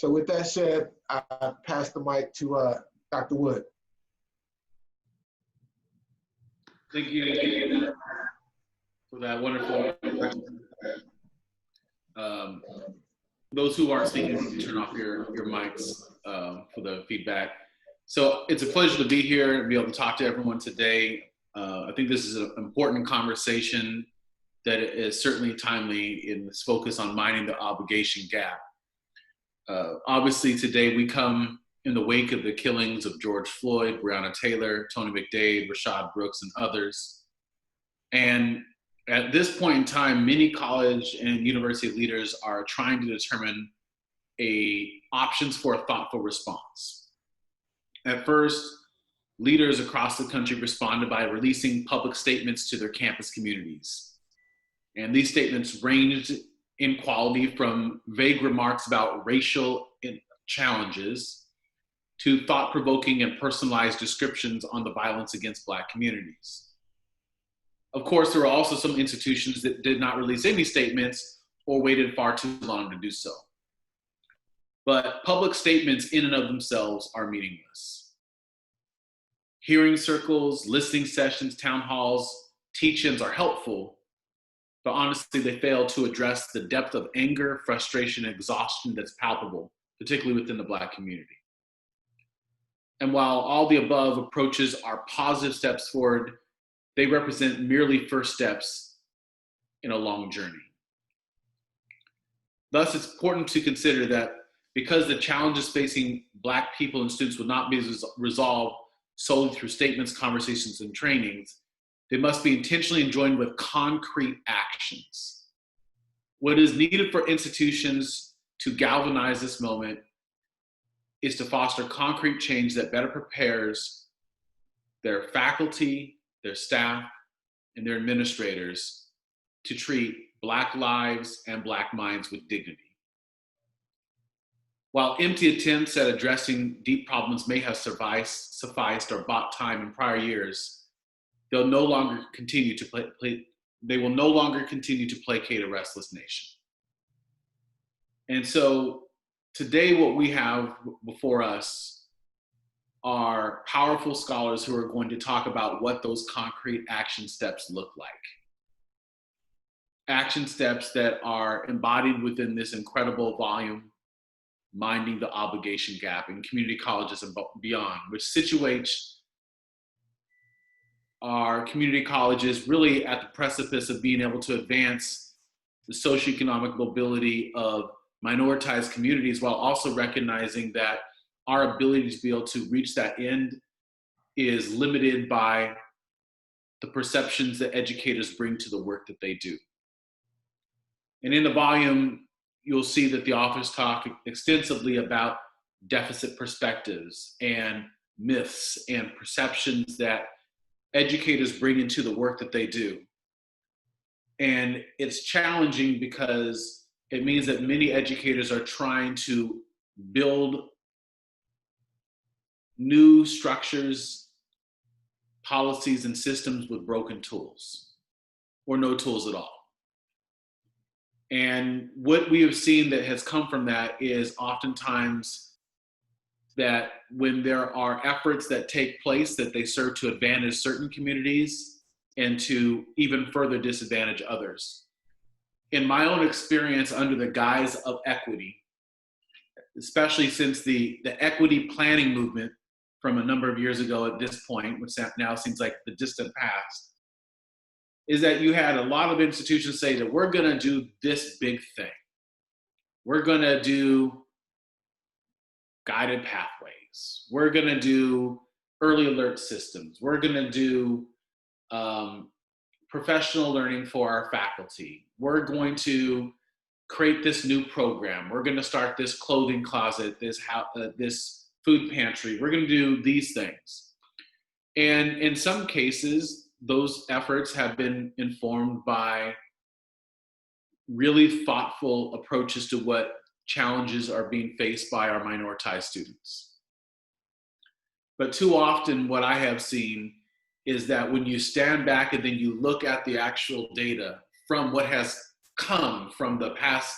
So with that said, I pass the mic to Dr. Wood. Thank you for that wonderful. Those who aren't speaking, turn off your mics for the feedback. So it's a pleasure to be here and be able to talk to everyone today. I think this is an important conversation that is certainly timely in this focus on minding the obligation gap. Obviously today we come in the wake of the killings of George Floyd, Breonna Taylor, Tony McDade, Rashad Brooks, and others. And at this point in time, many college and university leaders are trying to determine options for a thoughtful response. At first, leaders across the country responded by releasing public statements to their campus communities. And these statements ranged in quality from vague remarks about racial challenges to thought-provoking and personalized descriptions on the violence against Black communities. Of course, there were also some institutions that did not release any statements or waited far too long to do so. But public statements in and of themselves are meaningless. Hearing circles, listening sessions, town halls, teach-ins are helpful, but honestly, they fail to address the depth of anger, frustration, and exhaustion that's palpable, particularly within the Black community. And while all the above approaches are positive steps forward, they represent merely first steps in a long journey. Thus, it's important to consider that because the challenges facing Black people and students will not be resolved solely through statements, conversations, and trainings, they must be intentionally joined with concrete actions. What is needed for institutions to galvanize this moment is to foster concrete change that better prepares their faculty, their staff, and their administrators to treat Black lives and Black minds with dignity. While empty attempts at addressing deep problems may have sufficed or bought time in prior years, they will no longer continue to placate a restless nation. And so today what we have before us are powerful scholars who are going to talk about what those concrete action steps look like. Action steps that are embodied within this incredible volume, Minding the Obligation Gap in Community Colleges and Beyond, which situates our community colleges really at the precipice of being able to advance the socioeconomic mobility of minoritized communities while also recognizing that our ability to be able to reach that end is limited by the perceptions that educators bring to the work that they do. And in the volume, you'll see that the authors talk extensively about deficit perspectives and myths and perceptions that educators bring into the work that they do. And it's challenging because it means that many educators are trying to build new structures, policies, and systems with broken tools, or no tools at all. And what we have seen that has come from that is oftentimes that when there are efforts that take place, that they serve to advantage certain communities and to even further disadvantage others. In my own experience under the guise of equity, especially since the equity planning movement from a number of years ago at this point, which now seems like the distant past, is that you had a lot of institutions say that we're gonna do this big thing. We're gonna do guided pathways. We're gonna do early alert systems. We're gonna do professional learning for our faculty. We're going to create this new program. We're gonna start this clothing closet, this food pantry. We're gonna do these things. And in some cases, those efforts have been informed by really thoughtful approaches to what challenges are being faced by our minoritized students. But too often what I have seen is that when you stand back and then you look at the actual data from what has come from the past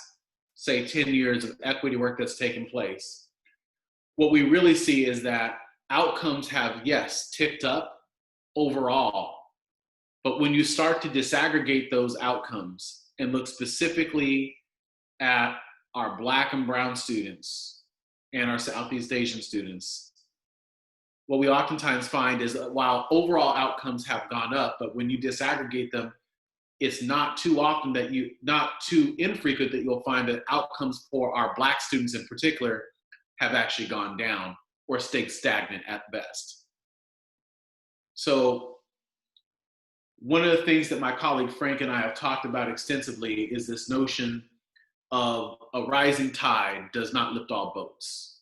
say 10 years of equity work that's taken place, what we really see is that outcomes have, yes, ticked up overall, but when you start to disaggregate those outcomes and look specifically at our Black and brown students and our Southeast Asian students, what we oftentimes find is that while overall outcomes have gone up, but when you disaggregate them, it's not too infrequent that you'll find that outcomes for our Black students in particular have actually gone down or stayed stagnant at best. So one of the things that my colleague Frank and I have talked about extensively is this notion of a rising tide does not lift all boats.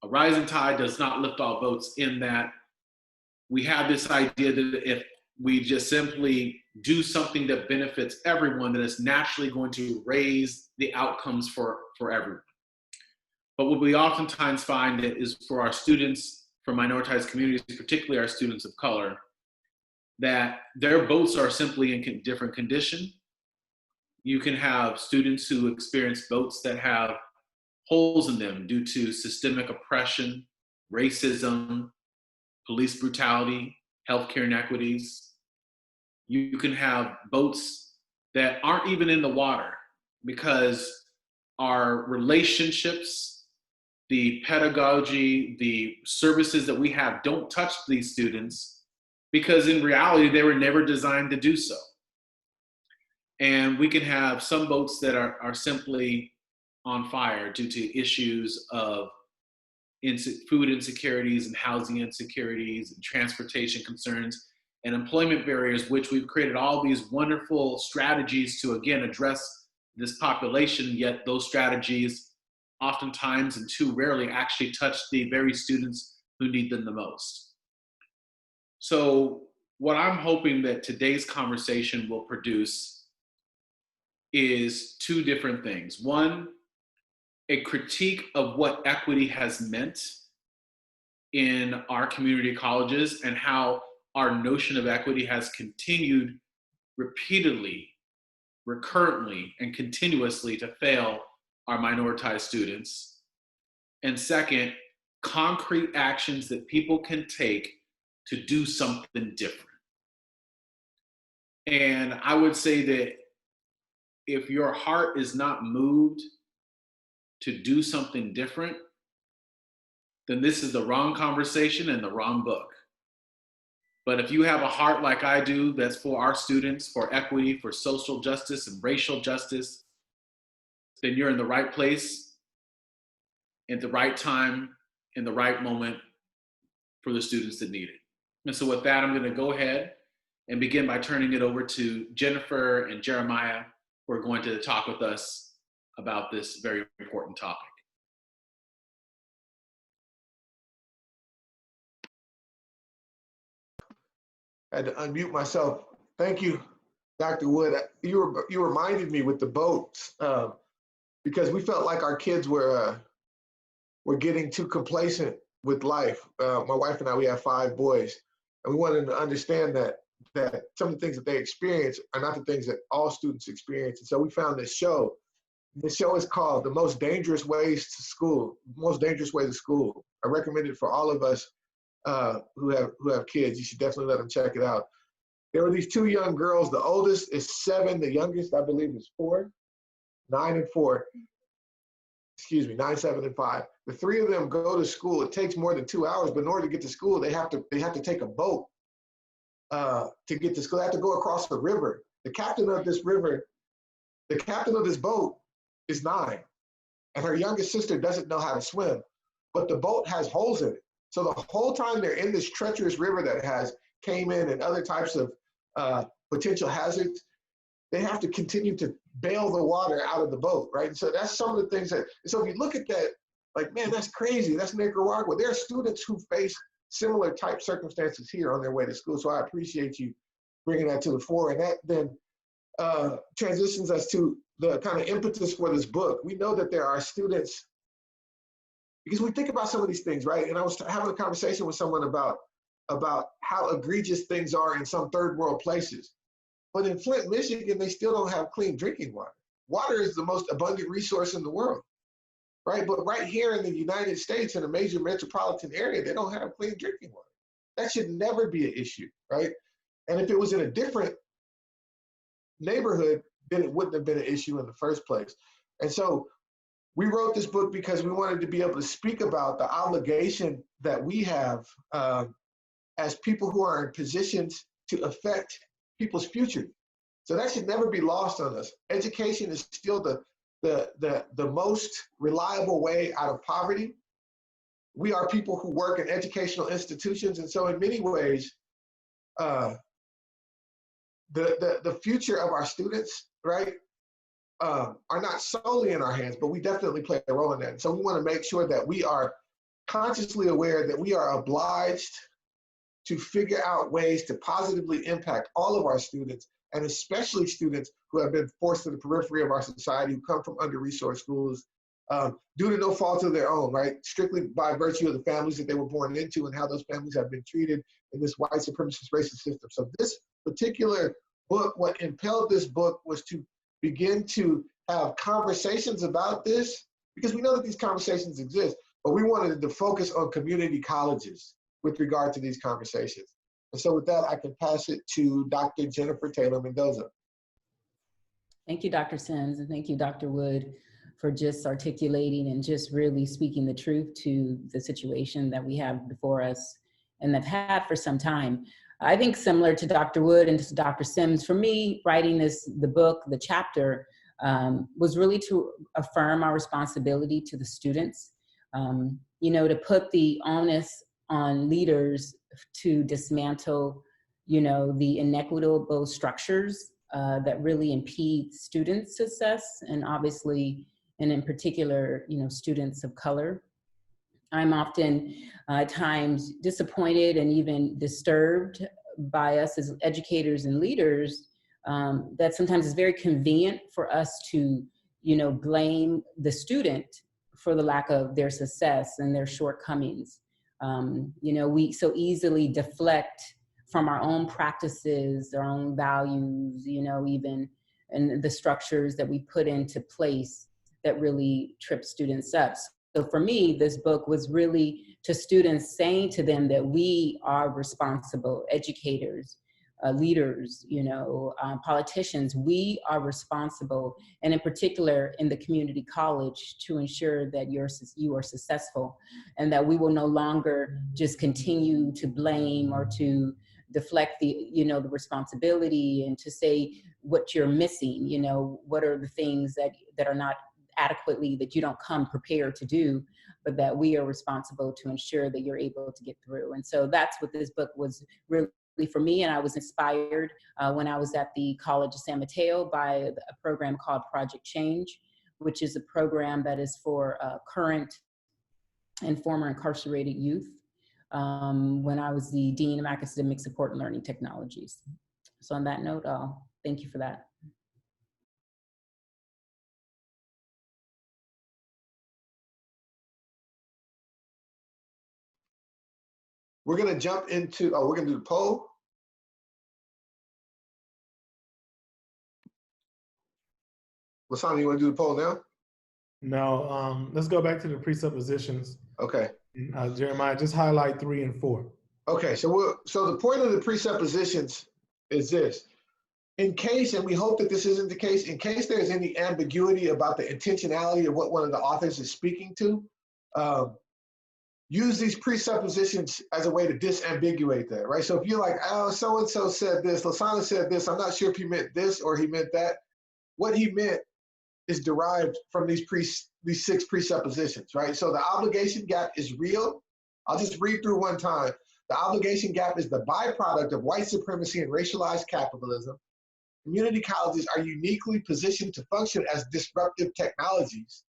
A rising tide does not lift all boats in that we have this idea that if we just simply do something that benefits everyone, that it's naturally going to raise the outcomes for everyone. But what we oftentimes find is for our students, for minoritized communities, particularly our students of color, that their boats are simply in different condition. You can have students who experience boats that have holes in them due to systemic oppression, racism, police brutality, healthcare inequities. You can have boats that aren't even in the water because our relationships, the pedagogy, the services that we have don't touch these students because in reality, they were never designed to do so. And we can have some boats that are simply on fire due to issues of food insecurities and housing insecurities and transportation concerns and employment barriers, which we've created all these wonderful strategies to, again, address this population, yet those strategies oftentimes and too rarely actually touch the very students who need them the most. So what I'm hoping that today's conversation will produce is two different things. One, a critique of what equity has meant in our community colleges and how our notion of equity has continued repeatedly, recurrently, and continuously to fail our minoritized students. And second, concrete actions that people can take to do something different. And I would say that if your heart is not moved to do something different, then this is the wrong conversation and the wrong book. But if you have a heart like I do, that's for our students, for equity, for social justice and racial justice, then you're in the right place, at the right time, in the right moment for the students that need it. And so with that, I'm going to go ahead and begin by turning it over to Jennifer and Jeremiah, who are going to talk with us about this very important topic. I had to unmute myself. Thank you, Dr. Wood. You reminded me with the boats because we felt like our kids were getting too complacent with life. My wife and I, we have 5 boys, and we wanted to understand that some of the things that they experience are not the things that all students experience. And so we found this show. This show is called The Most Dangerous Ways to School. Most Dangerous Way to School. I recommend it for all of us who have kids. You should definitely let them check it out. There were these 2 young girls. The oldest is 7. The youngest, I believe, is 4. 9 and 4. Excuse me, 9, 7, and 5. The 3 of them go to school. It takes more than 2 hours, but in order to get to school, they have to take a boat to get to school. They have to go across the river. The captain of this boat is 9, and her youngest sister doesn't know how to swim, but the boat has holes in it. So the whole time they're in this treacherous river that has caiman and other types of potential hazards, they have to continue to bail the water out of the boat, right? And so that's some of the things that, so if you look at that, like, man, that's crazy. That's Nicaragua. There are students who face similar type circumstances here on their way to school. So I appreciate you bringing that to the fore. And that then transitions us to the kind of impetus for this book. We know that there are students, because we think about some of these things, right? And I was having a conversation with someone about how egregious things are in some third world places. But in Flint, Michigan, they still don't have clean drinking water. water is the most abundant resource in the world, right? But right here in the United States, in a major metropolitan area, they don't have clean drinking water. That should never be an issue, right? And if it was in a different neighborhood, then it wouldn't have been an issue in the first place. And so we wrote this book because we wanted to be able to speak about the obligation that we have as people who are in positions to affect people's future. So that should never be lost on us. Education is still the most reliable way out of poverty. We are people who work in educational institutions, and so in many ways, the future of our students, right, are not solely in our hands, but we definitely play a role in that. And so we want to make sure that we are consciously aware that we are obliged to figure out ways to positively impact all of our students, and especially students who have been forced to the periphery of our society, who come from under-resourced schools, due to no fault of their own, right? Strictly by virtue of the families that they were born into and how those families have been treated in this white supremacist racist system. So this particular book, what impelled this book was to begin to have conversations about this, because we know that these conversations exist, but we wanted to focus on community colleges with regard to these conversations. And so with that, I can pass it to Dr. Jennifer Taylor Mendoza. Thank you, Dr. Sims, and thank you, Dr. Wood, for just articulating and just really speaking the truth to the situation that we have before us and have had for some time. I think similar to Dr. Wood and to Dr. Sims, for me, writing the book, the chapter, was really to affirm our responsibility to the students, to put the onus on leaders to dismantle, the inequitable structures that really impede student success, and obviously, and in particular, students of color. I'm often at times disappointed and even disturbed by us as educators and leaders, that sometimes it's very convenient for us to, blame the student for the lack of their success and their shortcomings. We so easily deflect from our own practices, our own values, even, and the structures that we put into place that really trip students up. So for me, this book was really to students, saying to them that we are responsible educators, leaders, politicians. We are responsible, and in particular in the community college, to ensure that you are successful, and that we will no longer just continue to blame or to deflect the responsibility and to say what you're missing. What are the things that are not adequately, that you don't come prepared to do, but that we are responsible to ensure that you're able to get through. And so that's what this book was really for me. And I was inspired when I was at the College of San Mateo by a program called Project Change, which is a program that is for current and former incarcerated youth, when I was the Dean of Academic Support and Learning Technologies. So on that note, thank you for that. We're going to jump into, we're going to do the poll. Lasana, you want to do the poll now? No, let's go back to the presuppositions. Okay. Jeremiah, just highlight 3 and 4. Okay, so the point of the presuppositions is this. In case, and we hope that this isn't the case, in case there's any ambiguity about the intentionality of what one of the authors is speaking to, use these presuppositions as a way to disambiguate that, right? So if you're like, oh, so-and-so said this, Lasana said this, I'm not sure if he meant this or he meant that. What he meant is derived from these 6 presuppositions, right? So the obligation gap is real. I'll just read through one time. The obligation gap is the byproduct of white supremacy and racialized capitalism. Community colleges are uniquely positioned to function as disruptive technologies.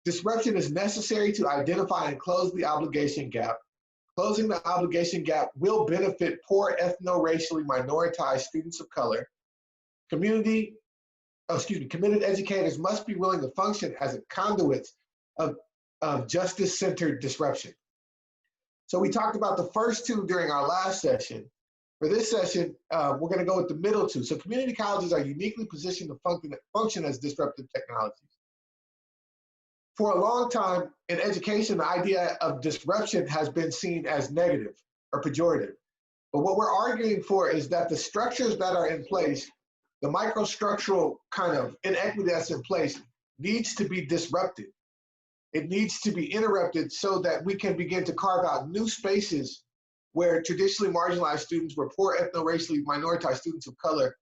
Disruption is necessary to identify and close the obligation gap. Closing the obligation gap will benefit poor ethno-racially minoritized students of color. Committed educators must be willing to function as a conduit of justice-centered disruption. So we talked about the first 2 during our last session, For this session, we're going to go with the middle two. So community colleges are uniquely positioned to function as disruptive technologies. For a long time in education, the idea of disruption has been seen as negative or pejorative. But what we're arguing for is that the structures that are in place, the microstructural kind of inequity that's in place, needs to be disrupted. It needs to be interrupted so that we can begin to carve out new spaces where traditionally marginalized students, where poor ethno-racially minoritized students of color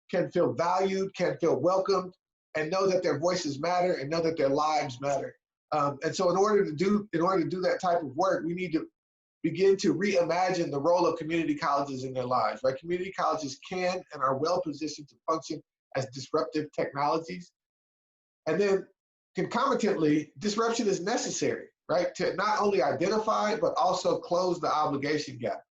can feel valued, can feel welcomed, and know that their voices matter and know that their lives matter. And so in order to do that type of work, we need to begin to reimagine the role of community colleges in their lives, right? Community colleges can and are well positioned to function as disruptive technologies. And then concomitantly, disruption is necessary, right? To not only identify, but also close the obligation gap.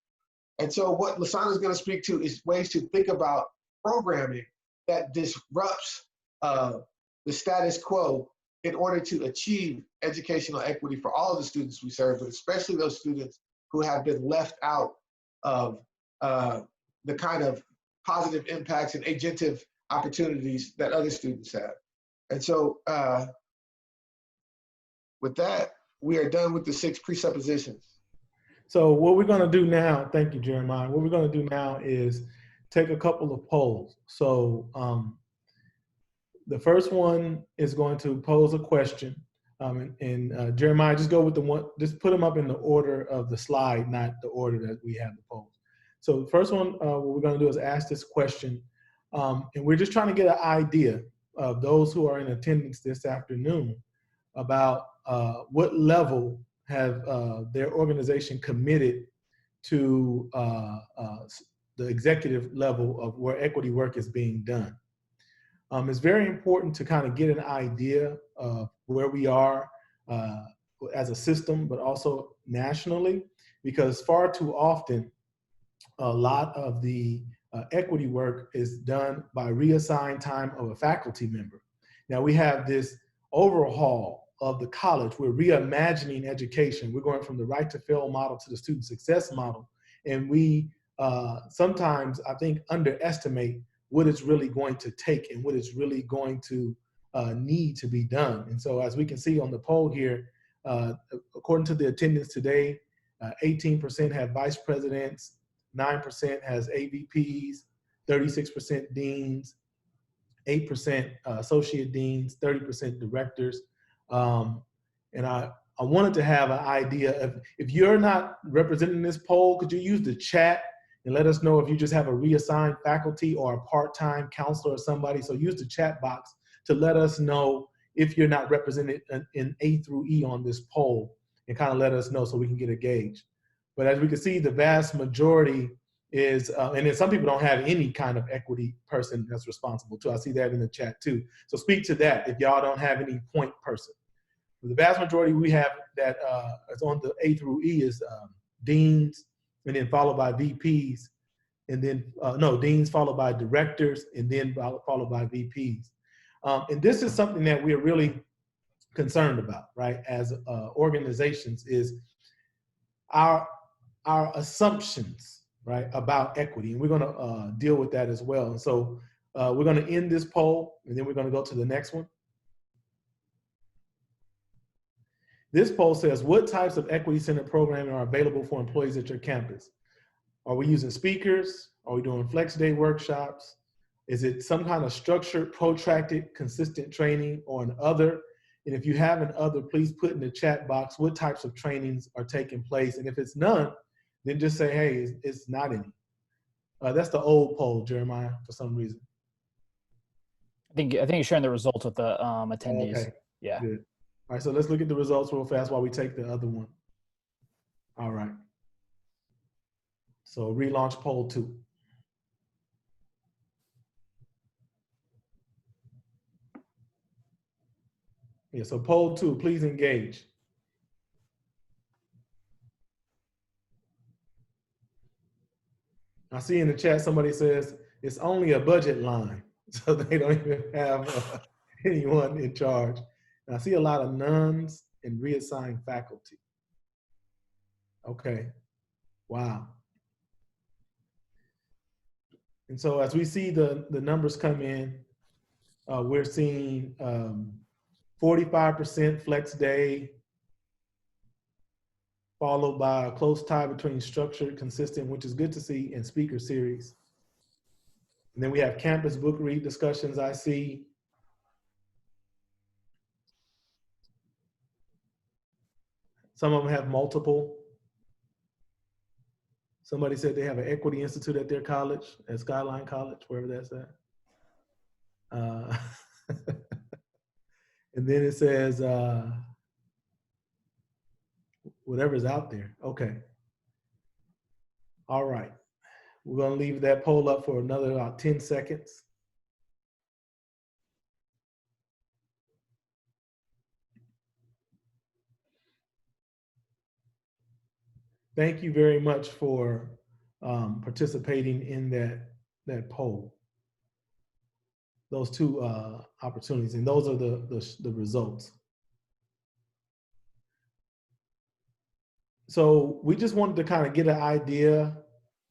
And so what Lasana is going to speak to is ways to think about programming that disrupts the status quo in order to achieve educational equity for all of the students we serve, but especially those students who have been left out of the kind of positive impacts and agentive opportunities that other students have. And so with that, we are done with the 6 presuppositions. So what we're going to do now, thank you, Jeremiah. What we're going to do now is take a couple of polls. So the first one is going to pose a question. Jeremiah, just go with the one, just put them up in the order of the slide, not the order that we have the polls. So the first one, what we're going to do is ask this question. And we're just trying to get an idea of those who are in attendance this afternoon about what level have their organization committed to the executive level of where equity work is being done. It's very important to kind of get an idea of where we are as a system, but also nationally, because far too often, a lot of the equity work is done by reassigned time of a faculty member. Now we have this overhaul of the college. We're reimagining education. We're going from the right to fail model to the student success model. And we sometimes, I think, underestimate what it's really going to take and what it's really going to need to be done. And so as we can see on the poll here, according to the attendance today, 18% have vice presidents, 9% has AVPs, 36% deans, 8% associate deans, 30% directors. And I wanted to have an idea of, if you're not representing this poll, could you use the chat and let us know if you just have a reassigned faculty or a part-time counselor or somebody. So use the chat box to let us know if you're not represented in A through E on this poll, and kind of let us know so we can get a gauge. But as we can see, the vast majority is, and then some people don't have any kind of equity person that's responsible too. I see that in the chat too. So speak to that if y'all don't have any point person. The vast majority we have that is on the A through E is deans, and then followed by VPs, and then, deans followed by directors, and then followed by VPs. And this is something that we're really concerned about, right, as organizations, is our assumptions, right, about equity. And we're gonna deal with that as well. And so we're gonna end this poll, and then we're gonna go to the next one. This poll says, what types of equity-centered programming are available for employees at your campus? Are we using speakers? Are we doing flex day workshops? Is it some kind of structured, protracted, consistent training, or an other? And if you have an other, please put in the chat box what types of trainings are taking place. And if it's none, then just say, hey, it's not any. That's the old poll, Jeremiah, for some reason. I think you're sharing the results with the attendees. Okay. Yeah. Good. All right, so let's look at the results real fast while we take the other one. All right. So relaunch poll 2. Yeah, so poll 2, please engage. I see in the chat somebody says it's only a budget line, so they don't even have anyone in charge. And I see a lot of nuns and reassigned faculty. Okay, wow. And so as we see the numbers come in, we're seeing 45% flex day, followed by a close tie between structured, consistent, which is good to see, and speaker series. And then we have campus book read discussions, I see. Some of them have multiple. Somebody said they have an Equity Institute at their college, at Skyline College, wherever that's at. And then it says, whatever's out there. Okay. All right. We're going to leave that poll up for another 10 seconds. Thank you very much for participating in that poll. Those two opportunities, and those are the results. So we just wanted to kind of get an idea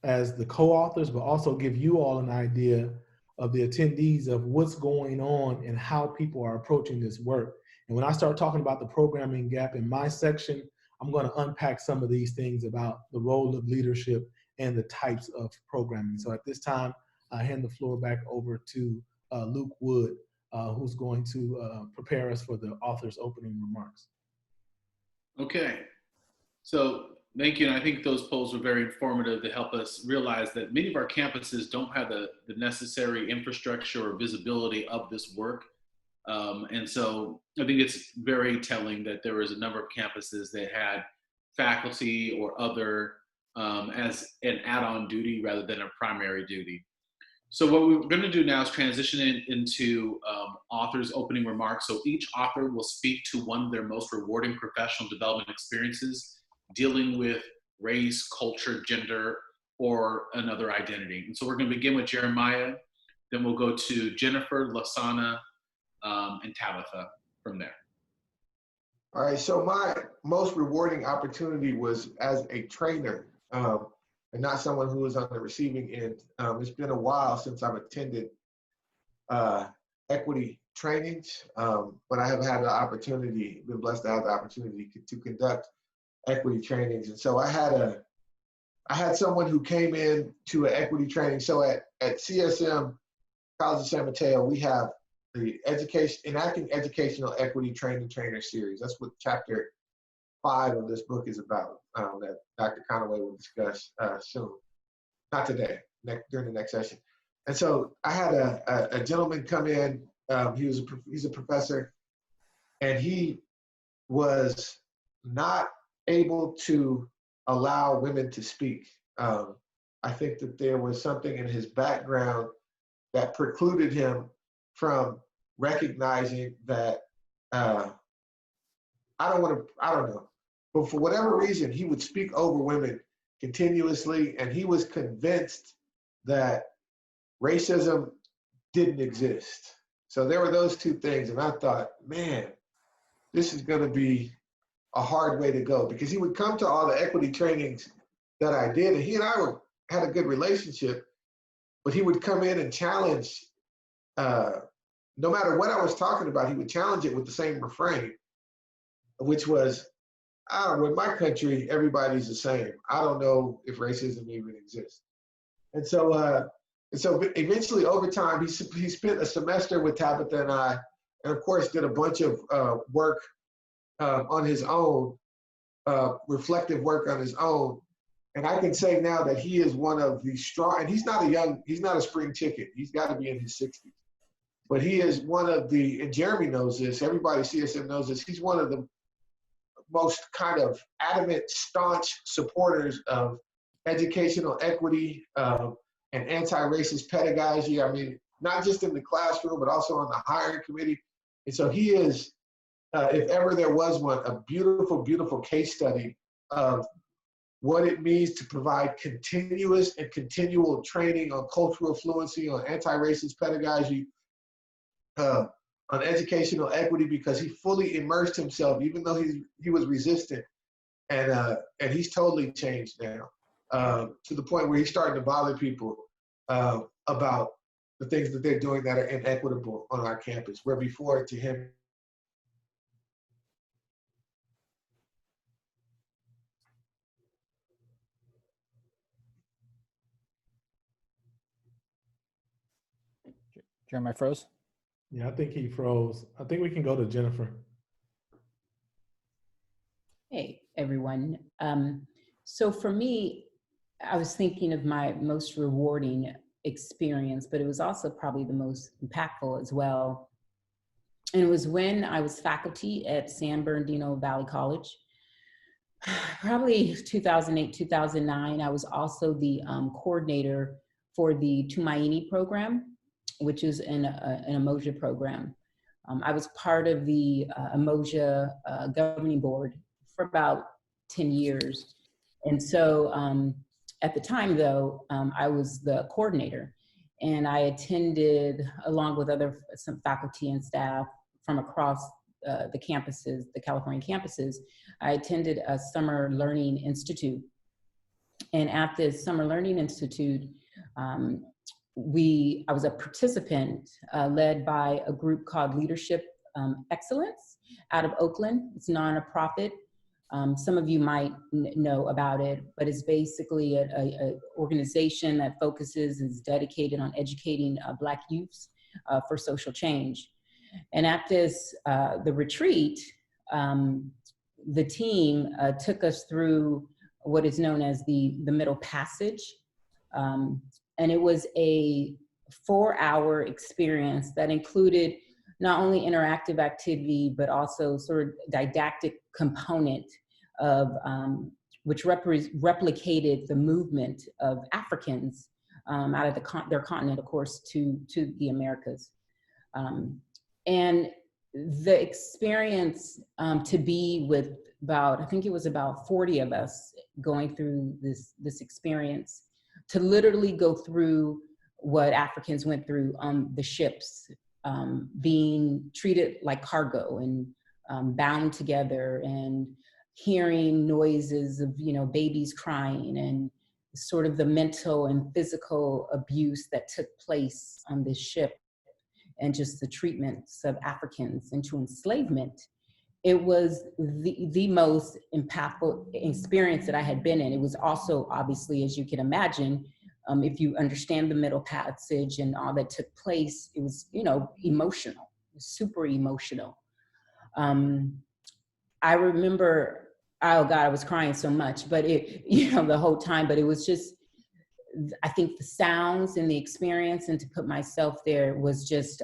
as the co-authors, but also give you all an idea of the attendees of what's going on and how people are approaching this work. And when I start talking about the programming gap in my section, I'm going to unpack some of these things about the role of leadership and the types of programming. So at this time, I hand the floor back over to Luke Wood, who's going to prepare us for the author's opening remarks. Okay, so thank you. And I think those polls were very informative to help us realize that many of our campuses don't have the necessary infrastructure or visibility of this work. And so I think it's very telling that there was a number of campuses that had faculty or other as an add-on duty rather than a primary duty. So what we're going to do now is transition into authors' opening remarks. So each author will speak to one of their most rewarding professional development experiences dealing with race, culture, gender, or another identity. And so we're going to begin with Jeremiah, then we'll go to Jennifer, Lasana, and Tabitha from there. All right, so my most rewarding opportunity was as a trainer, and not someone who was on the receiving end. It's been a while since I've attended equity trainings, but I have had the opportunity, been blessed to have the opportunity to conduct equity trainings. And so I had someone who came in to an equity training. So at CSM, College of San Mateo, we have the Enacting Educational Equity Trainer Series. That's what chapter 5 of this book is about, that Dr. Conaway will discuss soon. Not today, during the next session. And so I had a gentleman come in, he's a professor, and he was not able to allow women to speak. I think that there was something in his background that precluded him from recognizing that, I don't know, but for whatever reason, he would speak over women continuously, and he was convinced that racism didn't exist. So there were those two things, and I thought, man, this is going to be a hard way to go, because he would come to all the equity trainings that I did, and he and I had a good relationship, but he would come in and challenge, no matter what I was talking about, he would challenge it with the same refrain, which was, in my country, everybody's the same. I don't know if racism even exists. And so eventually over time, he spent a semester with Tabitha and I, and of course did a bunch of work on his own, reflective work on his own. And I can say now that he is one of the strong, and he's not a spring chicken. He's got to be in his 60s. But he is one of the, and Jeremy knows this, everybody at CSM knows this, he's one of the most kind of adamant, staunch supporters of educational equity and anti-racist pedagogy. I mean, not just in the classroom, but also on the hiring committee. And so he is, if ever there was one, a beautiful, beautiful case study of what it means to provide continuous and continual training on cultural fluency, on anti-racist pedagogy, on educational equity, because he fully immersed himself, even though he was resistant, and he's totally changed now, to the point where he's starting to bother people about the things that they're doing that are inequitable on our campus, where before to him, Jeremiah froze. Yeah, I think he froze. I think we can go to Jennifer. Hey, everyone. So for me, I was thinking of my most rewarding experience, but it was also probably the most impactful as well. And it was when I was faculty at San Bernardino Valley College. Probably 2008, 2009, I was also the coordinator for the Tumaini program, which is an Umoja program. I was part of the Umoja governing board for about 10 years. And so at the time, though, I was the coordinator, and I attended, along with some faculty and staff from across the campuses, the California campuses, I attended a Summer Learning Institute. And at this Summer Learning Institute, I was a participant led by a group called Leadership Excellence out of Oakland. It's a nonprofit. Some of you might know about it, but it's basically an organization that is dedicated on educating Black youths for social change. And at this, the retreat, the team took us through what is known as the Middle Passage. And it was a 4-hour experience that included not only interactive activity, but also sort of didactic component of which replicated the movement of Africans out of their continent, of course, to the Americas. And the experience to be with I think it was about 40 of us going through this experience, to literally go through what Africans went through on the ships, being treated like cargo and bound together, and hearing noises of, babies crying, and sort of the mental and physical abuse that took place on this ship, and just the treatments of Africans into enslavement. It was the most impactful experience that I had been in. It was also, obviously, as you can imagine, if you understand the Middle Passage and all that took place, it was, emotional, super emotional. I remember, oh God, I was crying so much, but the whole time, but it was just, I think the sounds and the experience, and to put myself there, was just,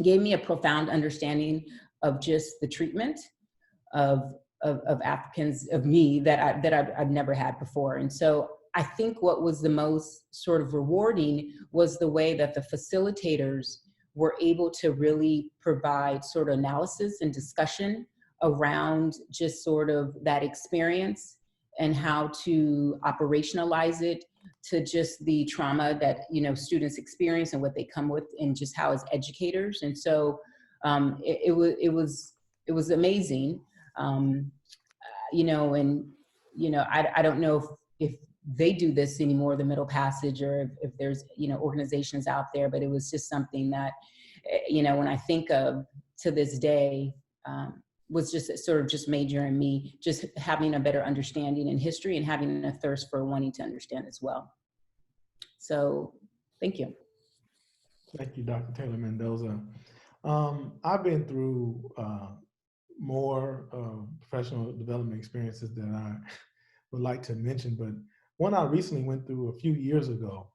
gave me a profound understanding of just the treatment of Africans, of me, that I've never had before. And so I think what was the most sort of rewarding was the way that the facilitators were able to really provide sort of analysis and discussion around just sort of that experience and how to operationalize it to just the trauma that, students experience and what they come with, and just how as educators. And so it was amazing, and I don't know if they do this anymore, the Middle Passage, or if there's organizations out there, but it was just something that when I think of to this day, was just sort of just major in me, just having a better understanding in history and having a thirst for wanting to understand as well. So thank you. Thank you, Dr. Taylor Mendoza. I've been through more professional development experiences than I would like to mention, but one I recently went through a few years ago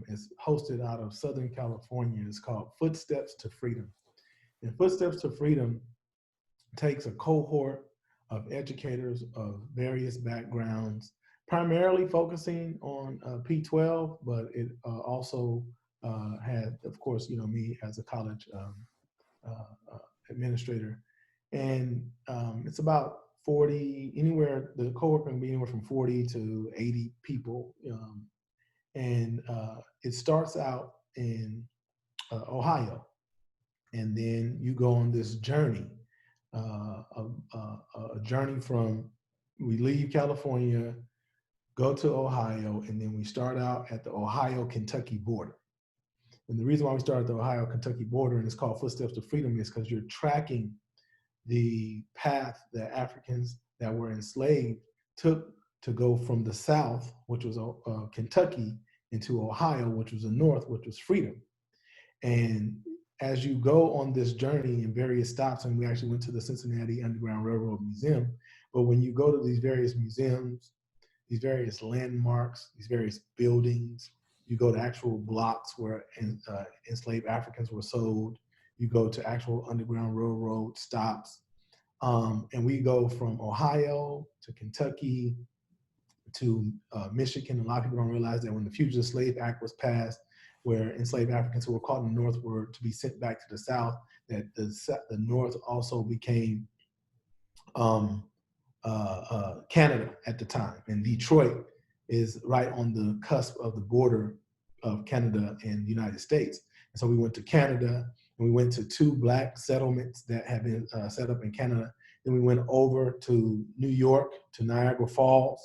is hosted out of Southern California. It's called Footsteps to Freedom. And Footsteps to Freedom takes a cohort of educators of various backgrounds, primarily focusing on P12, but it also had, of course, me as a college administrator. And it's about 40, the cohort can be anywhere from 40 to 80 people. And it starts out in Ohio. And then you go on this journey, a journey from, we leave California, go to Ohio, and then we start out at the Ohio-Kentucky border. And the reason why we start at the Ohio-Kentucky border, and it's called Footsteps to Freedom, is because you're tracking the path that Africans that were enslaved took to go from the South, which was Kentucky, into Ohio, which was the North, which was freedom. And as you go on this journey in various stops, and we actually went to the Cincinnati Underground Railroad Museum, but when you go to these various museums, these various landmarks, these various buildings, you go to actual blocks where enslaved Africans were sold, you go to actual Underground Railroad stops, and we go from Ohio to Kentucky to Michigan. A lot of people don't realize that when the Fugitive Slave Act was passed, where enslaved Africans who were caught in the North were to be sent back to the South, that the North also became Canada at the time. And Detroit is right on the cusp of the border of Canada and the United States. And so we went to Canada, and we went to 2 Black settlements that have been set up in Canada. Then we went over to New York, to Niagara Falls.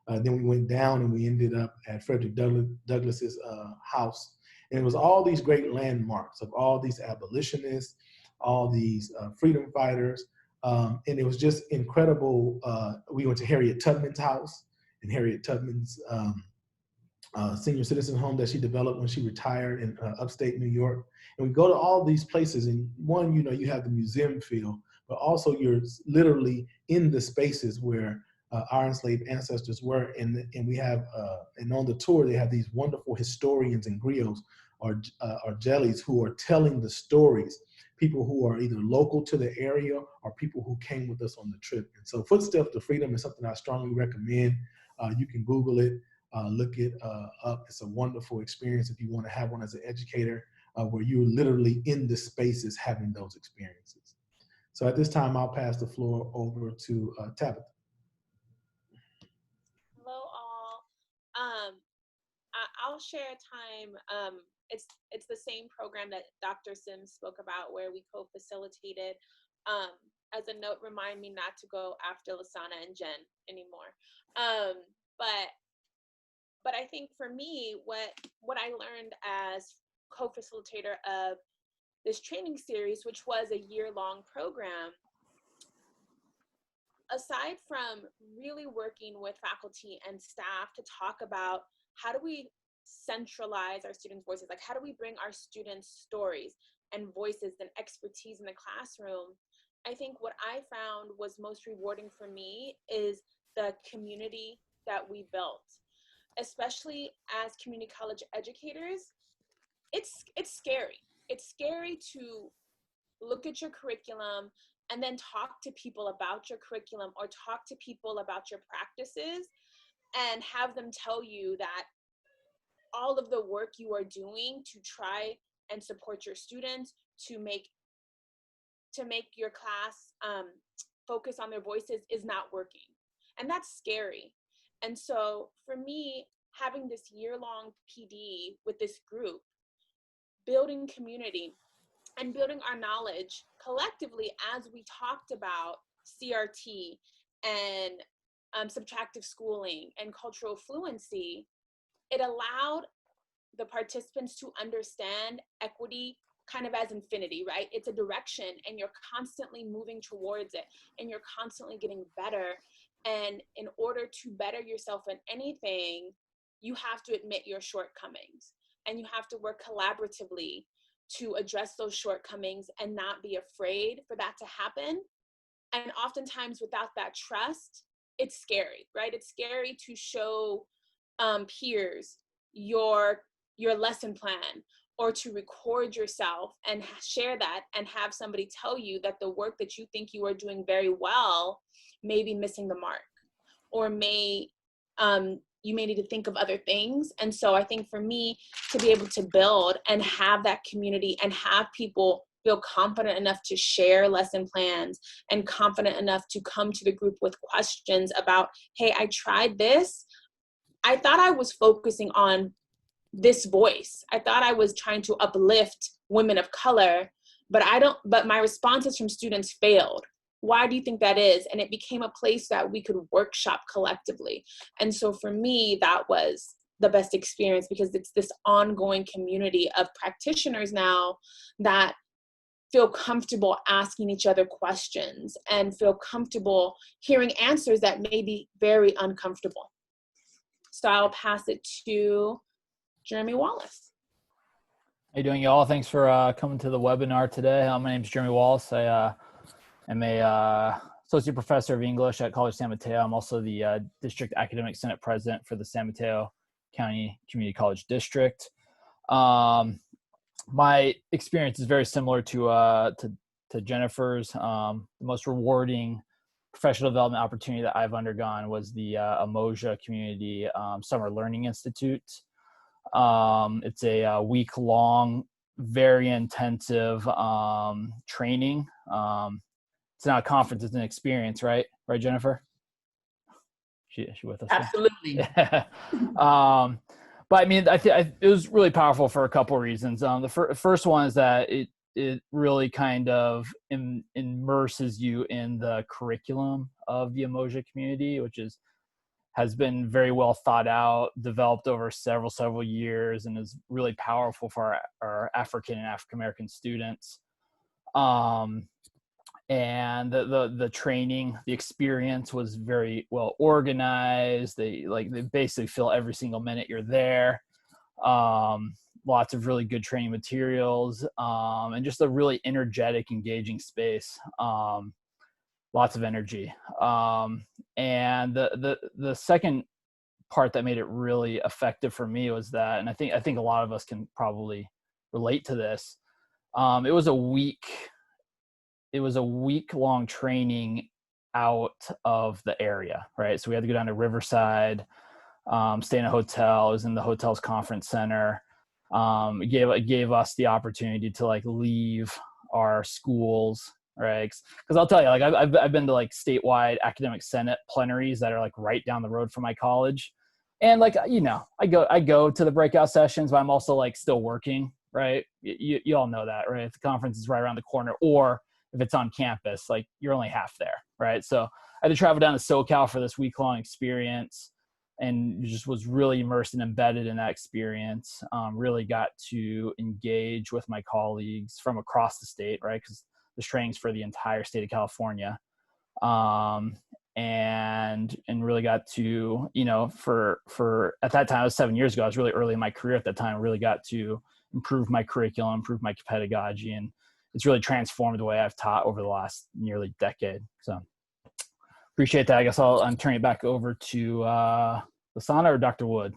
Then we went down and we ended up at Frederick Douglass's house. And it was all these great landmarks of all these abolitionists, all these freedom fighters. And it was just incredible. We went to Harriet Tubman's house, and Harriet Tubman's senior citizen home that she developed when she retired in upstate New York. And we go to all these places, and one, you have the museum feel, but also you're literally in the spaces where our enslaved ancestors were. And we have, and on the tour, they have these wonderful historians and griots or jellies who are telling the stories, people who are either local to the area or people who came with us on the trip. And so Footsteps to Freedom is something I strongly recommend. You can Google it, look it up. It's a wonderful experience if you want to have one as an educator, where you're literally in the spaces having those experiences. So at this time, I'll pass the floor over to Tabitha. Hello, all. I'll share a time. It's the same program that Dr. Sims spoke about, where we co-facilitated. As a note, remind me not to go after Lasana and Jen anymore. But I think for me, what I learned as co-facilitator of this training series, which was a year-long program, aside from really working with faculty and staff to talk about how do we centralize our students' voices, like how do we bring our students' stories and voices and expertise in the classroom, I think what I found was most rewarding for me is the community that we built, especially as community college educators. It's scary. It's scary to look at your curriculum and then talk to people about your curriculum or talk to people about your practices and have them tell you that all of the work you are doing to try and support your students, to make your class focus on their voices is not working. And that's scary. And so for me, having this year-long PD with this group, building community and building our knowledge collectively as we talked about CRT and subtractive schooling and cultural fluency, it allowed the participants to understand equity kind of as infinity, right? It's a direction and you're constantly moving towards it and you're constantly getting better. And in order to better yourself in anything, you have to admit your shortcomings and you have to work collaboratively to address those shortcomings and not be afraid for that to happen. And oftentimes without that trust, it's scary, right? It's scary to show peers your lesson plan or to record yourself and share that and have somebody tell you that the work that you think you are doing very well may be missing the mark, or you may need to think of other things. And so I think for me to be able to build and have that community and have people feel confident enough to share lesson plans and confident enough to come to the group with questions about, hey, I tried this. I thought I was focusing on this voice. I thought I was trying to uplift women of color, but my responses from students failed. Why do you think that is? And it became a place that we could workshop collectively. And so for me, that was the best experience, because it's this ongoing community of practitioners now that feel comfortable asking each other questions and feel comfortable hearing answers that may be very uncomfortable. So I'll pass it to Jeremy Wallace. How you doing, y'all? Thanks for coming to the webinar today. My name is Jeremy Wallace. I am a associate professor of English at College San Mateo. I'm also the District Academic Senate President for the San Mateo County Community College District. My experience is very similar to Jennifer's. The most rewarding professional development opportunity that I've undergone was the Umoja Community Summer Learning Institute. It's a week-long, very intensive training. It's not a conference; it's an experience, right? Right, Jennifer? She with us? Absolutely. But I mean, it was really powerful for a couple of reasons. The first one is that it really kind of immerses you in the curriculum of the Umoja community, which has been very well thought out, developed over several years, and is really powerful for our African and African American students. And the training, the experience was very well organized. They basically fill every single minute you're there. Lots of really good training materials, and just a really energetic, engaging space. Lots of energy. And the second part that made it really effective for me was that, and I think a lot of us can probably relate to this. It was a week-long training out of the area, right? So we had to go down to Riverside, stay in a hotel. It was in the hotel's conference center. It gave us the opportunity to leave our schools, right? Because I'll tell you, I've been to statewide academic senate plenaries that are right down the road from my college, and I go to the breakout sessions, but I'm also still working, right? You all know that, right? If the conference is right around the corner, or if it's on campus, you're only half there, right? So I had to travel down to SoCal for this week-long experience, and just was really immersed and embedded in that experience. Really got to engage with my colleagues from across the state, right? Because this training's for the entire state of California. And really got to, for at that time, it was 7 years ago, I was really early in my career at that time, really got to improve my curriculum, improve my pedagogy, and it's really transformed the way I've taught over the last nearly decade. So appreciate that. I guess I'm turning it back over to Lasana or Dr. Wood.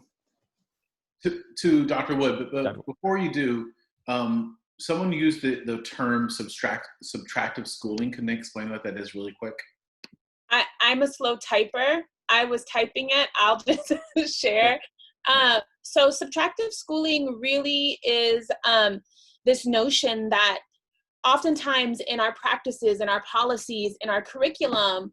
To Dr. Wood, but before you do, someone used the term subtractive schooling. Can they explain what that is really quick? I'm a slow typer. I was typing it. I'll just share. So subtractive schooling really is this notion that oftentimes in our practices, in our policies, in our curriculum,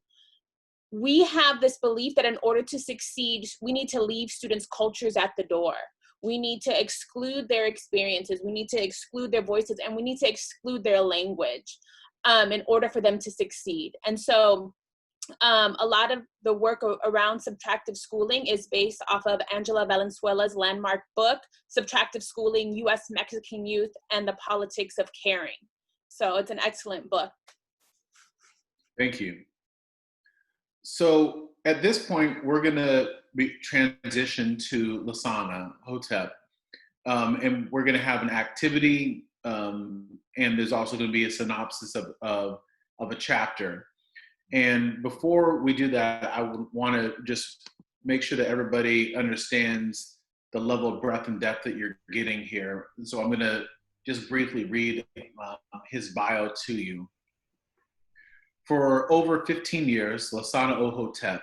we have this belief that in order to succeed, we need to leave students' cultures at the door. We need to exclude their experiences. We need to exclude their voices, and we need to exclude their language in order for them to succeed. And so a lot of the work around subtractive schooling is based off of Angela Valenzuela's landmark book, Subtractive Schooling, U.S. Mexican Youth and the Politics of Caring. So it's an excellent book. Thank you. So at this point, we're going to transition to Lasana Hotep, and we're going to have an activity, and there's also going to be a synopsis of a chapter. And before we do that, I would want to just make sure that everybody understands the level of breadth and depth that you're getting here. So I'm going to just briefly read his bio to you. For over 15 years, Lasana Hotep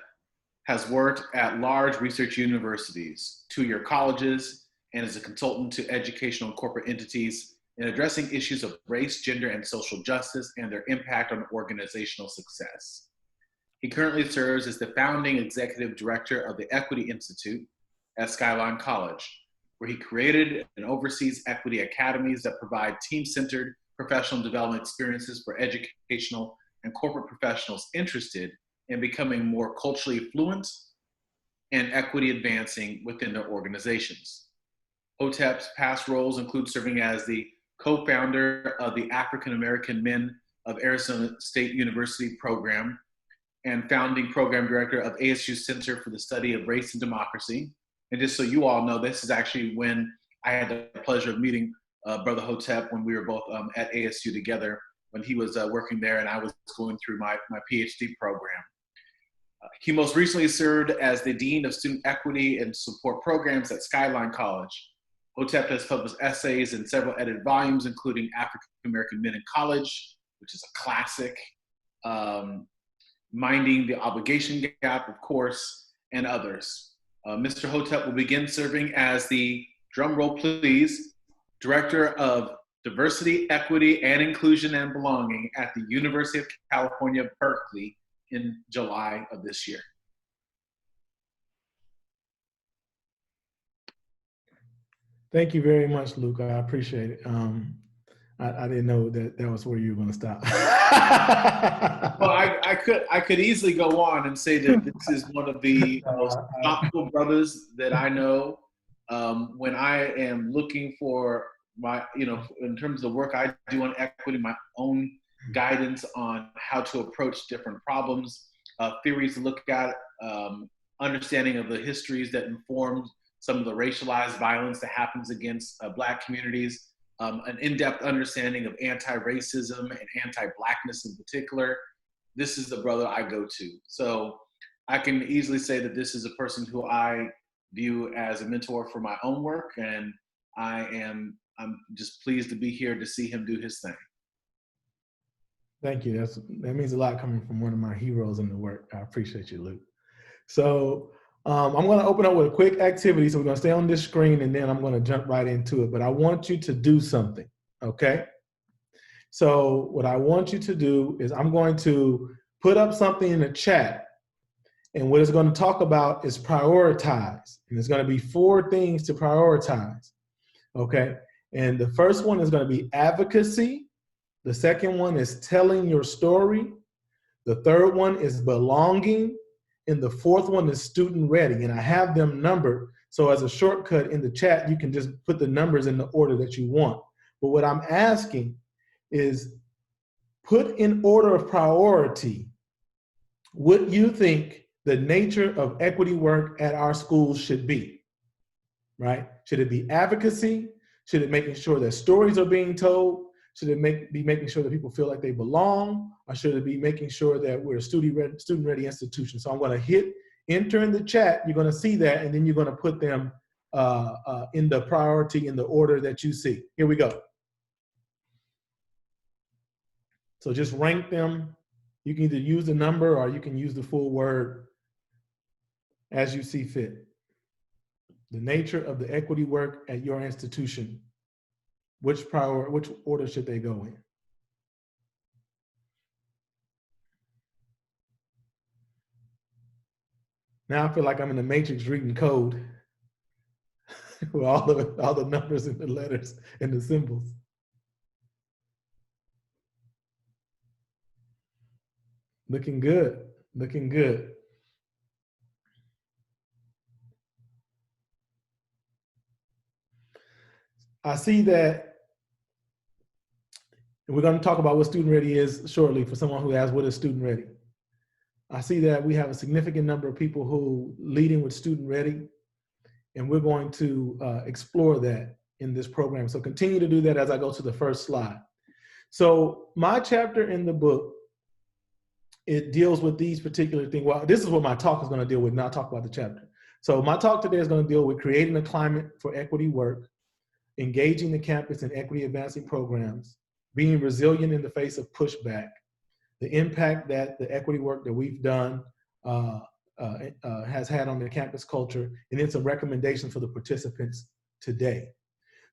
has worked at large research universities, two-year colleges, and as a consultant to educational and corporate entities in addressing issues of race, gender, and social justice and their impact on organizational success. He currently serves as the founding executive director of the Equity Institute at Skyline College, where he created and oversees equity academies that provide team-centered professional development experiences for educational and corporate professionals interested in becoming more culturally fluent and equity advancing within their organizations. HOTEP's past roles include serving as the co-founder of the African American Men of Arizona State University program and founding program director of ASU's Center for the Study of Race and Democracy. And just so you all know, this is actually when I had the pleasure of meeting Brother Hotep when we were both at ASU together, when he was working there and I was going through my PhD program. He most recently served as the Dean of Student Equity and Support Programs at Skyline College. Hotep has published essays in several edited volumes, including African American Men in College, which is a classic, Minding the Obligation Gap, of course, and others. Mr. Hotep will begin serving as the, drum roll please, Director of Diversity, Equity, and Inclusion and Belonging at the University of California, Berkeley in July of this year. Thank you very much, Luke. I appreciate it. I didn't know that was where you were going to stop. Well, I could easily go on and say that this is one of the most thoughtful brothers that I know. When I am looking for my, in terms of the work I do on equity, my own guidance on how to approach different problems, theories to look at, understanding of the histories that inform some of the racialized violence that happens against Black communities, an in-depth understanding of anti-racism and anti-Blackness in particular. This is the brother I go to. So I can easily say that this is a person who I view as a mentor for my own work, and I'm just pleased to be here to see him do his thing. Thank you. That means a lot coming from one of my heroes in the work. I appreciate you, Luke. So I'm going to open up with a quick activity. So we're going to stay on this screen and then I'm going to jump right into it. But I want you to do something, okay? So what I want you to do is I'm going to put up something in the chat. And what it's going to talk about is prioritize. And there's going to be 4 things to prioritize, okay? And the first one is going to be advocacy. The second one is telling your story. The third one is belonging. And the fourth one is student ready. And I have them numbered. So as a shortcut in the chat, you can just put the numbers in the order that you want. But what I'm asking is put in order of priority what you think the nature of equity work at our schools should be, right? Should it be advocacy? Should it making sure that stories are being told? Should it be making sure that people feel like they belong? Or should it be making sure that we're a student-ready institution? So I'm going to hit enter in the chat. You're going to see that, and then you're going to put them in the priority in the order that you see. Here we go. So just rank them. You can either use the number or you can use the full word as you see fit. The nature of the equity work at your institution. Which order should they go in? Now I feel like I'm in the Matrix reading code with all the numbers and the letters and the symbols. Looking good, looking good. I see that we're going to talk about what student ready is shortly for someone who asks what is student ready. I see that we have a significant number of people who leading with student ready, and we're going to explore that in this program. So continue to do that as I go to the first slide. So my chapter in the book, it deals with these particular things. Well, this is what my talk is going to deal with, not talk about the chapter. So my talk today is going to deal with creating a climate for equity work, engaging the campus in equity advancing programs, being resilient in the face of pushback, the impact that the equity work that we've done has had on the campus culture, and then some recommendations for the participants today.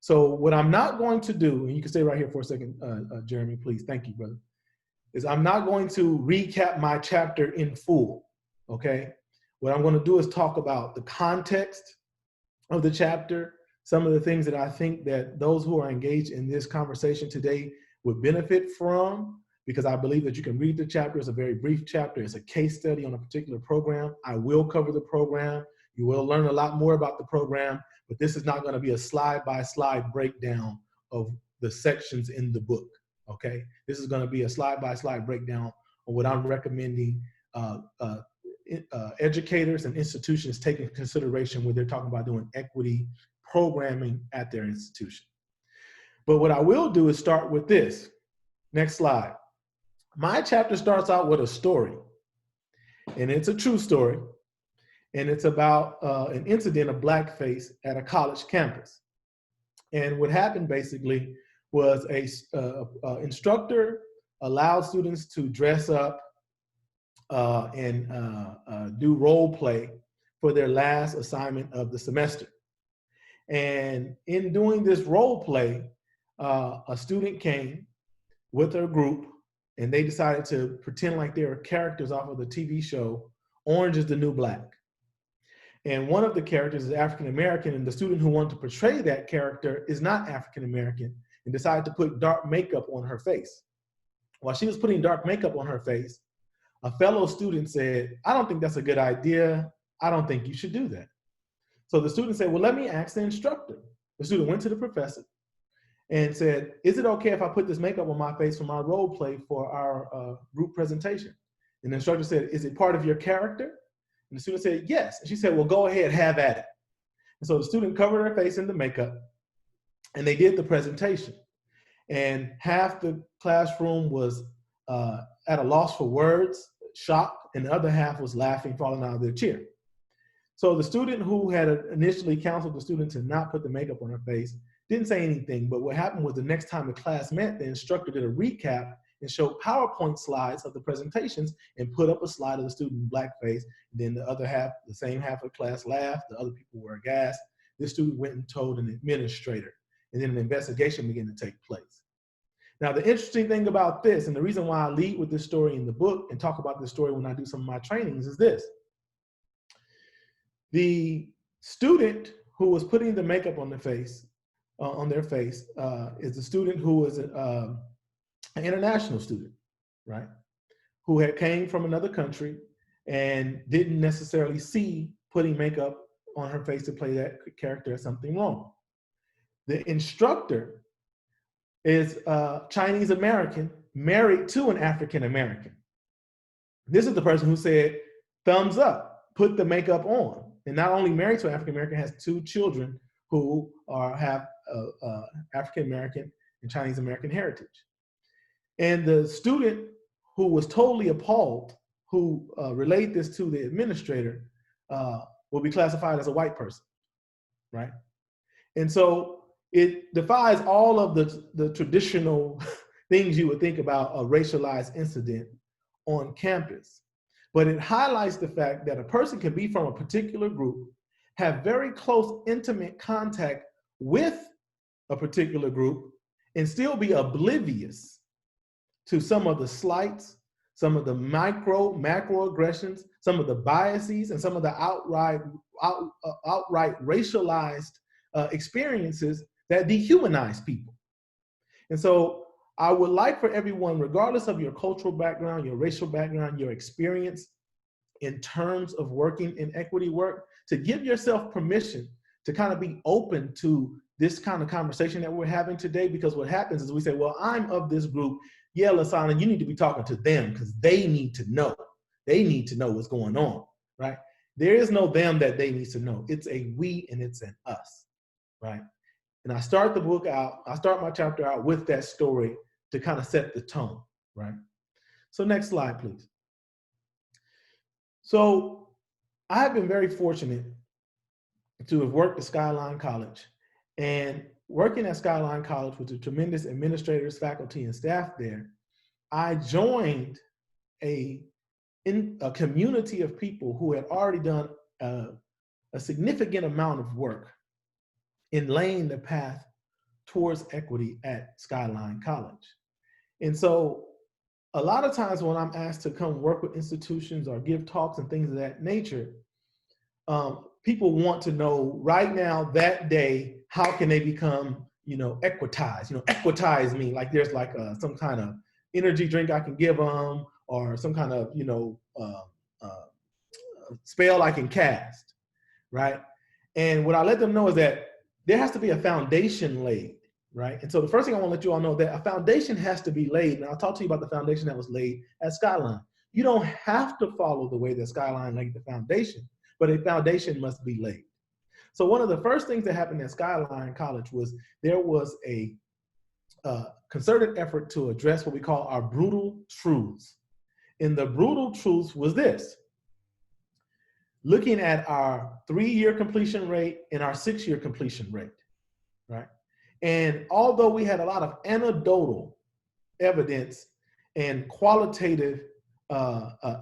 So what I'm not going to do, and you can stay right here for a second, Jeremy, please, thank you, brother, is I'm not going to recap my chapter in full, okay? What I'm going to do is talk about the context of the chapter, some of the things that I think that those who are engaged in this conversation today would benefit from, because I believe that you can read the chapter. It's a very brief chapter. It's a case study on a particular program. I will cover the program. You will learn a lot more about the program, but this is not going to be a slide-by-slide breakdown of the sections in the book, okay? This is going to be a slide-by-slide breakdown of what I'm recommending educators and institutions take into consideration when they're talking about doing equity programming at their institution. But what I will do is start with this. Next slide. My chapter starts out with a story, and it's a true story, and it's about an incident of blackface at a college campus. And what happened basically was a instructor allowed students to dress up and do role play for their last assignment of the semester. And in doing this role play, a student came with her group, and they decided to pretend like they were characters off of the TV show Orange is the New Black. And one of the characters is African American, and the student who wanted to portray that character is not African American and decided to put dark makeup on her face. While she was putting dark makeup on her face, a fellow student said, "I don't think that's a good idea. I don't think you should do that." So the student said, "Well, let me ask the instructor." The student went to the professor and said, "Is it okay if I put this makeup on my face for my role play for our group presentation?" And the instructor said, "Is it part of your character?" And the student said, "Yes." And she said, "Well, go ahead, have at it." And so the student covered her face in the makeup, and they did the presentation. And half the classroom was at a loss for words, shocked, and the other half was laughing, falling out of their chair. So the student who had initially counseled the student to not put the makeup on her face didn't say anything, but what happened was the next time the class met, the instructor did a recap and showed PowerPoint slides of the presentations and put up a slide of the student in blackface. Then the other half, the same half of the class laughed, the other people were aghast. This student went and told an administrator, and then an investigation began to take place. Now, the interesting thing about this, and the reason why I lead with this story in the book and talk about this story when I do some of my trainings, is this. The student who was putting the makeup on their face is a student who was an international student, right? Who had came from another country and didn't necessarily see putting makeup on her face to play that character as something wrong. The instructor is Chinese American, married to an African American. This is the person who said, thumbs up, put the makeup on. And not only married to an African American, has 2 children who have African American and Chinese American heritage. And the student who was totally appalled, who relayed this to the administrator, will be classified as a white person, right? And so it defies all of the traditional things you would think about a racialized incident on campus. But it highlights the fact that a person can be from a particular group, have very close, intimate contact with a particular group, and still be oblivious to some of the slights, some of the macroaggressions, some of the biases, and some of the outright racialized experiences that dehumanize people. And so I would like for everyone, regardless of your cultural background, your racial background, your experience in terms of working in equity work, to give yourself permission to kind of be open to this kind of conversation that we're having today. Because what happens is we say, well, I'm of this group. Yeah, Lasana, you need to be talking to them because they need to know. They need to know what's going on, right? There is no them that they need to know. It's a we and it's an us, right? And I start the book out, I start my chapter out with that story to kind of set the tone, right? So next slide, please. So I have been very fortunate to have worked at Skyline College, and working at Skyline College with the tremendous administrators, faculty, and staff there, I joined a community of people who had already done a significant amount of work in laying the path towards equity at Skyline College. And so a lot of times when I'm asked to come work with institutions or give talks and things of that nature, people want to know right now, that day, how can they become, equitized? Equitize me like there's like some kind of energy drink I can give them, or some kind of, spell I can cast, right? And what I let them know is that there has to be a foundation laid, right? And so the first thing I want to let you all know that a foundation has to be laid. And I'll talk to you about the foundation that was laid at Skyline. You don't have to follow the way that Skyline laid the foundation, but a foundation must be laid. So one of the first things that happened at Skyline College was there was a concerted effort to address what we call our brutal truths. And the brutal truths was this: looking at our 3-year completion rate and our 6-year completion rate, right? And although we had a lot of anecdotal evidence and qualitative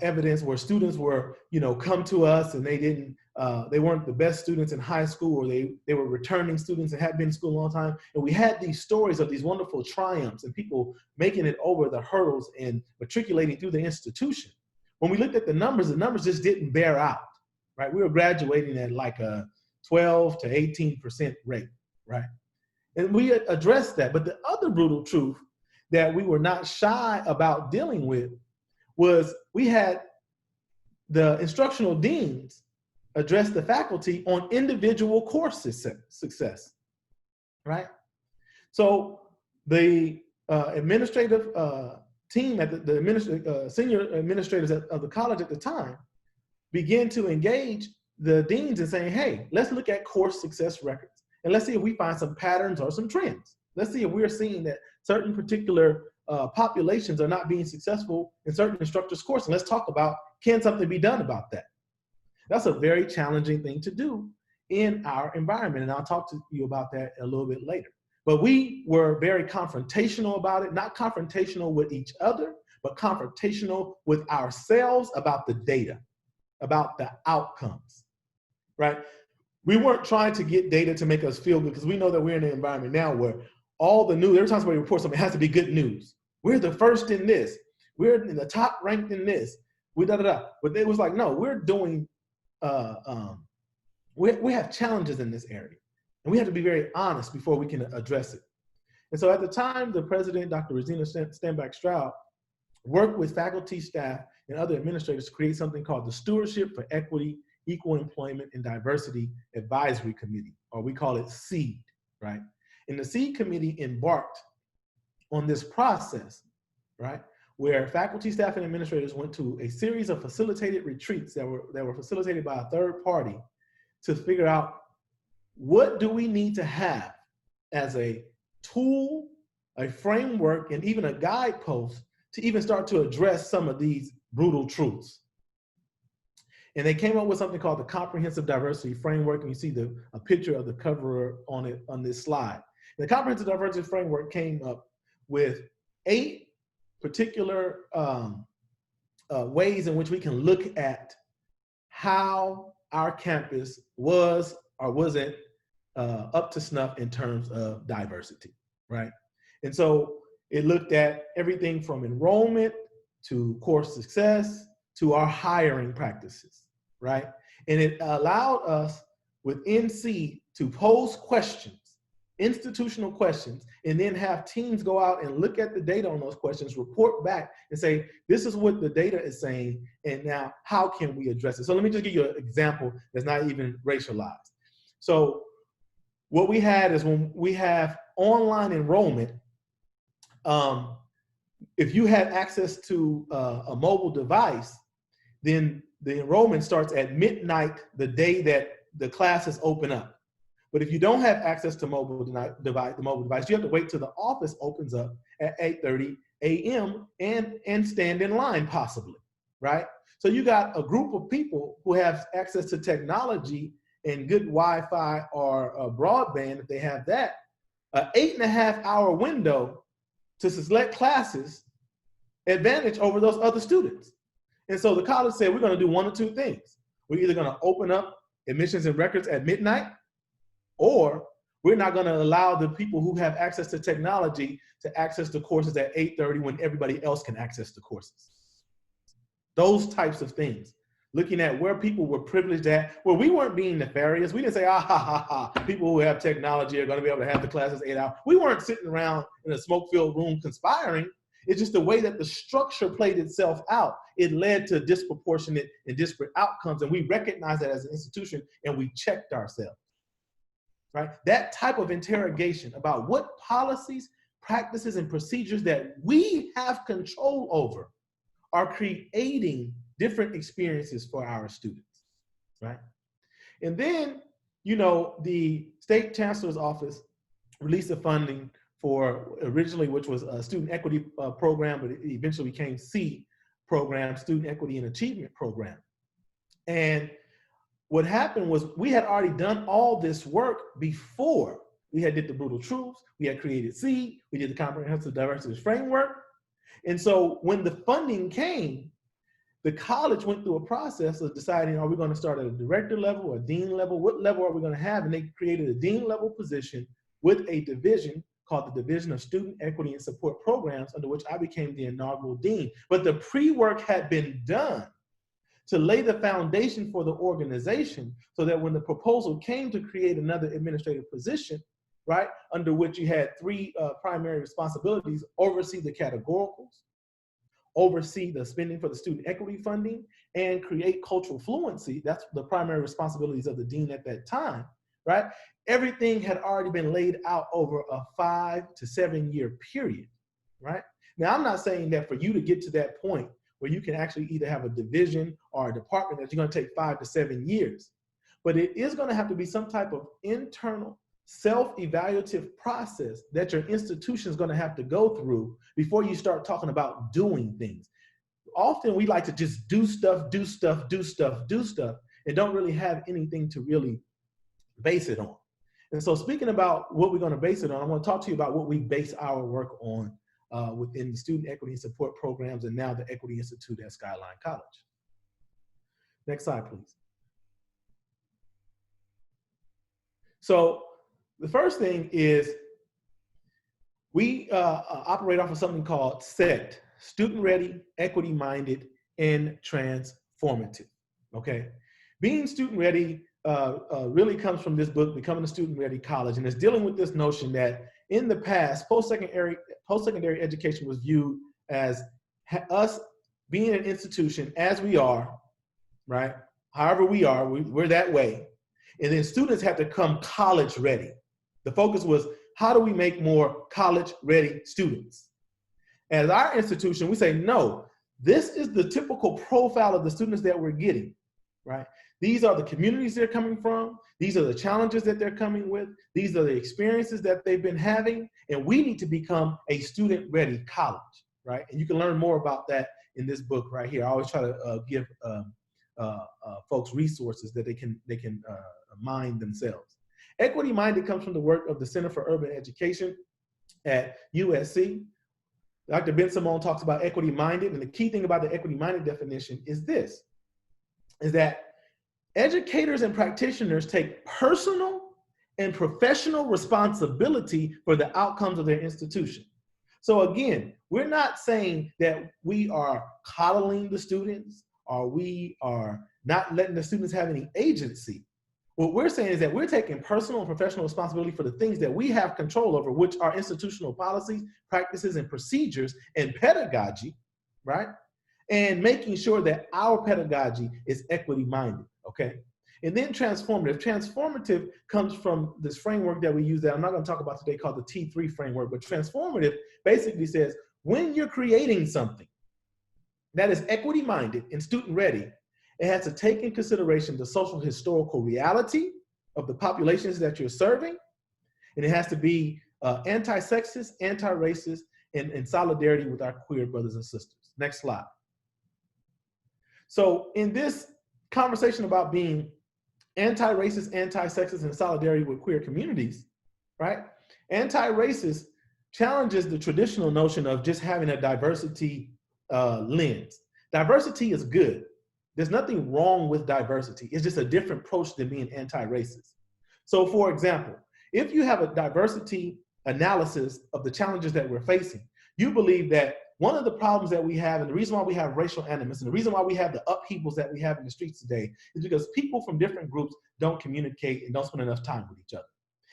evidence where students were, come to us and they weren't the best students in high school, or they were returning students and had been in school a long time. And we had these stories of these wonderful triumphs and people making it over the hurdles and matriculating through the institution. When we looked at the numbers just didn't bear out, right? We were graduating at like a 12 to 18% rate, right? And we addressed that. But the other brutal truth that we were not shy about dealing with was we had the instructional deans address the faculty on individual course success, right? So the administrative team at the senior administrators of the college at the time began to engage the deans in saying, hey, let's look at course success records and let's see if we find some patterns or some trends. Let's see if we're seeing that certain particular populations are not being successful in certain instructors' courses. And let's talk about, can something be done about that? That's a very challenging thing to do in our environment. And I'll talk to you about that a little bit later. But we were very confrontational about it, not confrontational with each other, but confrontational with ourselves about the data, about the outcomes, right? We weren't trying to get data to make us feel good, because we know that we're in an environment now where all the news, every time somebody reports something, it has to be good news. We're the first in this. We're in the top ranked in this. But it was like, no, we're doing, we have challenges in this area. And we have to be very honest before we can address it. And so at the time, the president, Dr. Rosina Stanback-Stroud, worked with faculty, staff, and other administrators to create something called the Stewardship for Equity, Equal Employment, and Diversity Advisory Committee, or we call it SEED, right? And the SEED committee embarked on this process, right, where faculty, staff, and administrators went to a series of facilitated retreats that were facilitated by a third party to figure out, what do we need to have as a tool, a framework, and even a guidepost to even start to address some of these brutal truths. And they came up with something called the Comprehensive Diversity Framework, and you see a picture of the cover on it on this slide. The Comprehensive Diversity Framework came up with 8 particular ways in which we can look at how our campus was or wasn't up to snuff in terms of diversity, right? And so it looked at everything from enrollment to course success to our hiring practices, right? And it allowed us within SEED to pose questions, institutional questions, and then have teams go out and look at the data on those questions, report back and say, this is what the data is saying, and now how can we address it? So let me just give you an example that's not even racialized. So what we had is, when we have online enrollment, if you had access to a mobile device, then the enrollment starts at midnight the day that the classes open up. But if you don't have access to the mobile device, you have to wait till the office opens up at 8:30 a.m. and stand in line possibly, right? So you got a group of people who have access to technology and good Wi-Fi or broadband, if they have that, an 8.5-hour window to select classes advantage over those other students. And so the college said, we're going to do one of two things. We're either going to open up admissions and records at midnight, or we're not going to allow the people who have access to technology to access the courses at 8:30 when everybody else can access the courses. Those types of things. Looking at where people were privileged at, where we weren't being nefarious. We didn't say, people who have technology are going to be able to have the classes 8 hours. We weren't sitting around in a smoke-filled room conspiring. It's just the way that the structure played itself out. It led to disproportionate and disparate outcomes, and we recognized that as an institution, and we checked ourselves, right? That type of interrogation about what policies, practices, and procedures that we have control over are creating different experiences for our students, right? And then, you know, the state chancellor's office released the funding for originally, which was a student equity program, but it eventually became SEED program, Student Equity and Achievement Program. And what happened was we had already done all this work before. We had did the brutal truths, we had created SEED, we did the comprehensive diversity framework. And so when the funding came, the college went through a process of deciding, are we going to start at a director level or dean level? What level are we going to have? And they created a dean level position with a division called the Division of Student Equity and Support Programs, under which I became the inaugural dean. But the pre-work had been done to lay the foundation for the organization so that when the proposal came to create another administrative position, right, under which you had three primary responsibilities: oversee the categoricals, oversee the spending for the student equity funding, and create cultural fluency. That's the primary responsibilities of the dean at that time, right? Everything had already been laid out over a 5 to 7 year period, right? Now, I'm not saying that for you to get to that point where you can actually either have a division or a department that you're going to take 5 to 7 years, but it is going to have to be some type of internal self-evaluative process that your institution is going to have to go through before you start talking about doing things. Often we like to just do stuff, and don't really have anything to really base it on. And so speaking about what we're going to base it on, I want to talk to you about what we base our work on within the student equity and support programs, and now the Equity Institute at Skyline College. Next slide, please. So the first thing is we operate off of something called SET, Student Ready, Equity Minded, and Transformative, okay? Being student ready really comes from this book, Becoming a Student Ready College, and it's dealing with this notion that in the past, post-secondary education was viewed as us being an institution as we are, right? However we are, we're that way. And then students have to come college ready. The focus was, how do we make more college ready students? As our institution, we say, no, this is the typical profile of the students that we're getting, right? These are the communities they're coming from. These are the challenges that they're coming with. These are the experiences that they've been having. And we need to become a student-ready college, right? And you can learn more about that in this book right here. I always try to give folks resources that they can mine themselves. Equity-minded comes from the work of the Center for Urban Education at USC. Dr. Ben Simone talks about equity-minded, and the key thing about the equity-minded definition is this, is that educators and practitioners take personal and professional responsibility for the outcomes of their institution. So again, we're not saying that we are coddling the students or we are not letting the students have any agency. What we're saying is that we're taking personal and professional responsibility for the things that we have control over, which are institutional policies, practices, and procedures, and pedagogy, right? And making sure that our pedagogy is equity-minded, okay? And then transformative. Transformative comes from this framework that we use that I'm not going to talk about today called the T3 framework, but transformative basically says when you're creating something that is equity-minded and student-ready, it has to take in consideration the social historical reality of the populations that you're serving, and it has to be anti-sexist, anti-racist, and in solidarity with our queer brothers and sisters. Next slide. So in this conversation about being anti-racist, anti-sexist, and solidarity with queer communities, right? Anti-racist challenges the traditional notion of just having a diversity lens. Diversity is good. There's nothing wrong with diversity. It's just a different approach than being anti-racist. So for example, if you have a diversity analysis of the challenges that we're facing, you believe that one of the problems that we have, and the reason why we have racial animus, and the reason why we have the upheavals that we have in the streets today, is because people from different groups don't communicate and don't spend enough time with each other.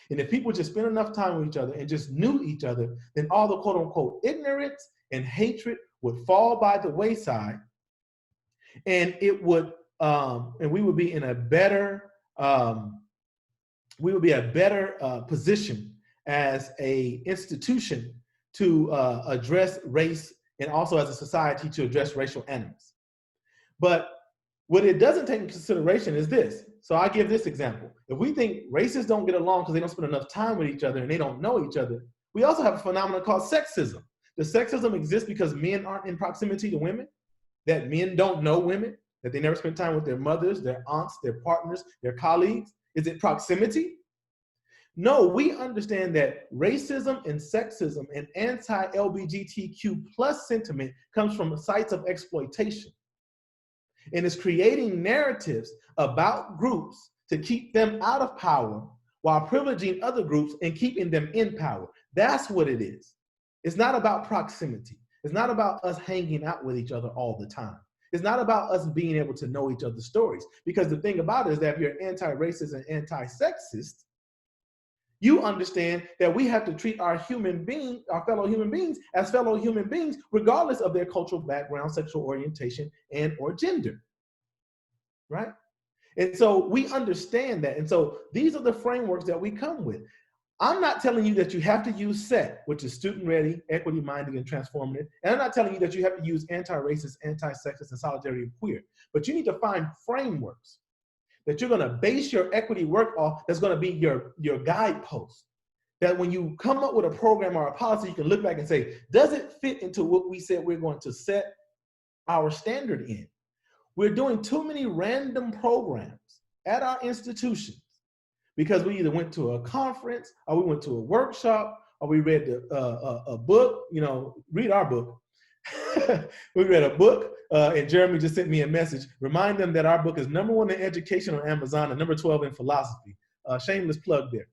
And if people just spend enough time with each other and just knew each other, then all the quote unquote ignorance and hatred would fall by the wayside, and it would, and we would be in a better, position as a institution to address race, and also as a society to address racial animus. But what it doesn't take into consideration is this. So I give this example. If we think racists don't get along because they don't spend enough time with each other and they don't know each other, we also have a phenomenon called sexism. Does sexism exist because men aren't in proximity to women? That men don't know women? That they never spend time with their mothers, their aunts, their partners, their colleagues? Is it proximity? No, we understand that racism and sexism and anti-LGBTQ plus sentiment comes from sites of exploitation. And it's creating narratives about groups to keep them out of power while privileging other groups and keeping them in power. That's what it is. It's not about proximity. It's not about us hanging out with each other all the time. It's not about us being able to know each other's stories. Because the thing about it is that if you're anti-racist and anti-sexist, you understand that we have to treat our fellow human beings as fellow human beings, regardless of their cultural background, sexual orientation, and or gender, right? And so we understand that. And so these are the frameworks that we come with. I'm not telling you that you have to use SET, which is student-ready, equity-minded, and transformative. And I'm not telling you that you have to use anti-racist, anti-sexist, and solidarity and queer. But you need to find frameworks that you're gonna base your equity work off, that's gonna be your guidepost. That when you come up with a program or a policy, you can look back and say, does it fit into what we said we're going to set our standard in? We're doing too many random programs at our institutions because we either went to a conference or we went to a workshop or we read a book, read our book. We read a book, and Jeremy just sent me a message. Remind them that our book is #1 in education on Amazon and #12 in philosophy. Shameless plug there,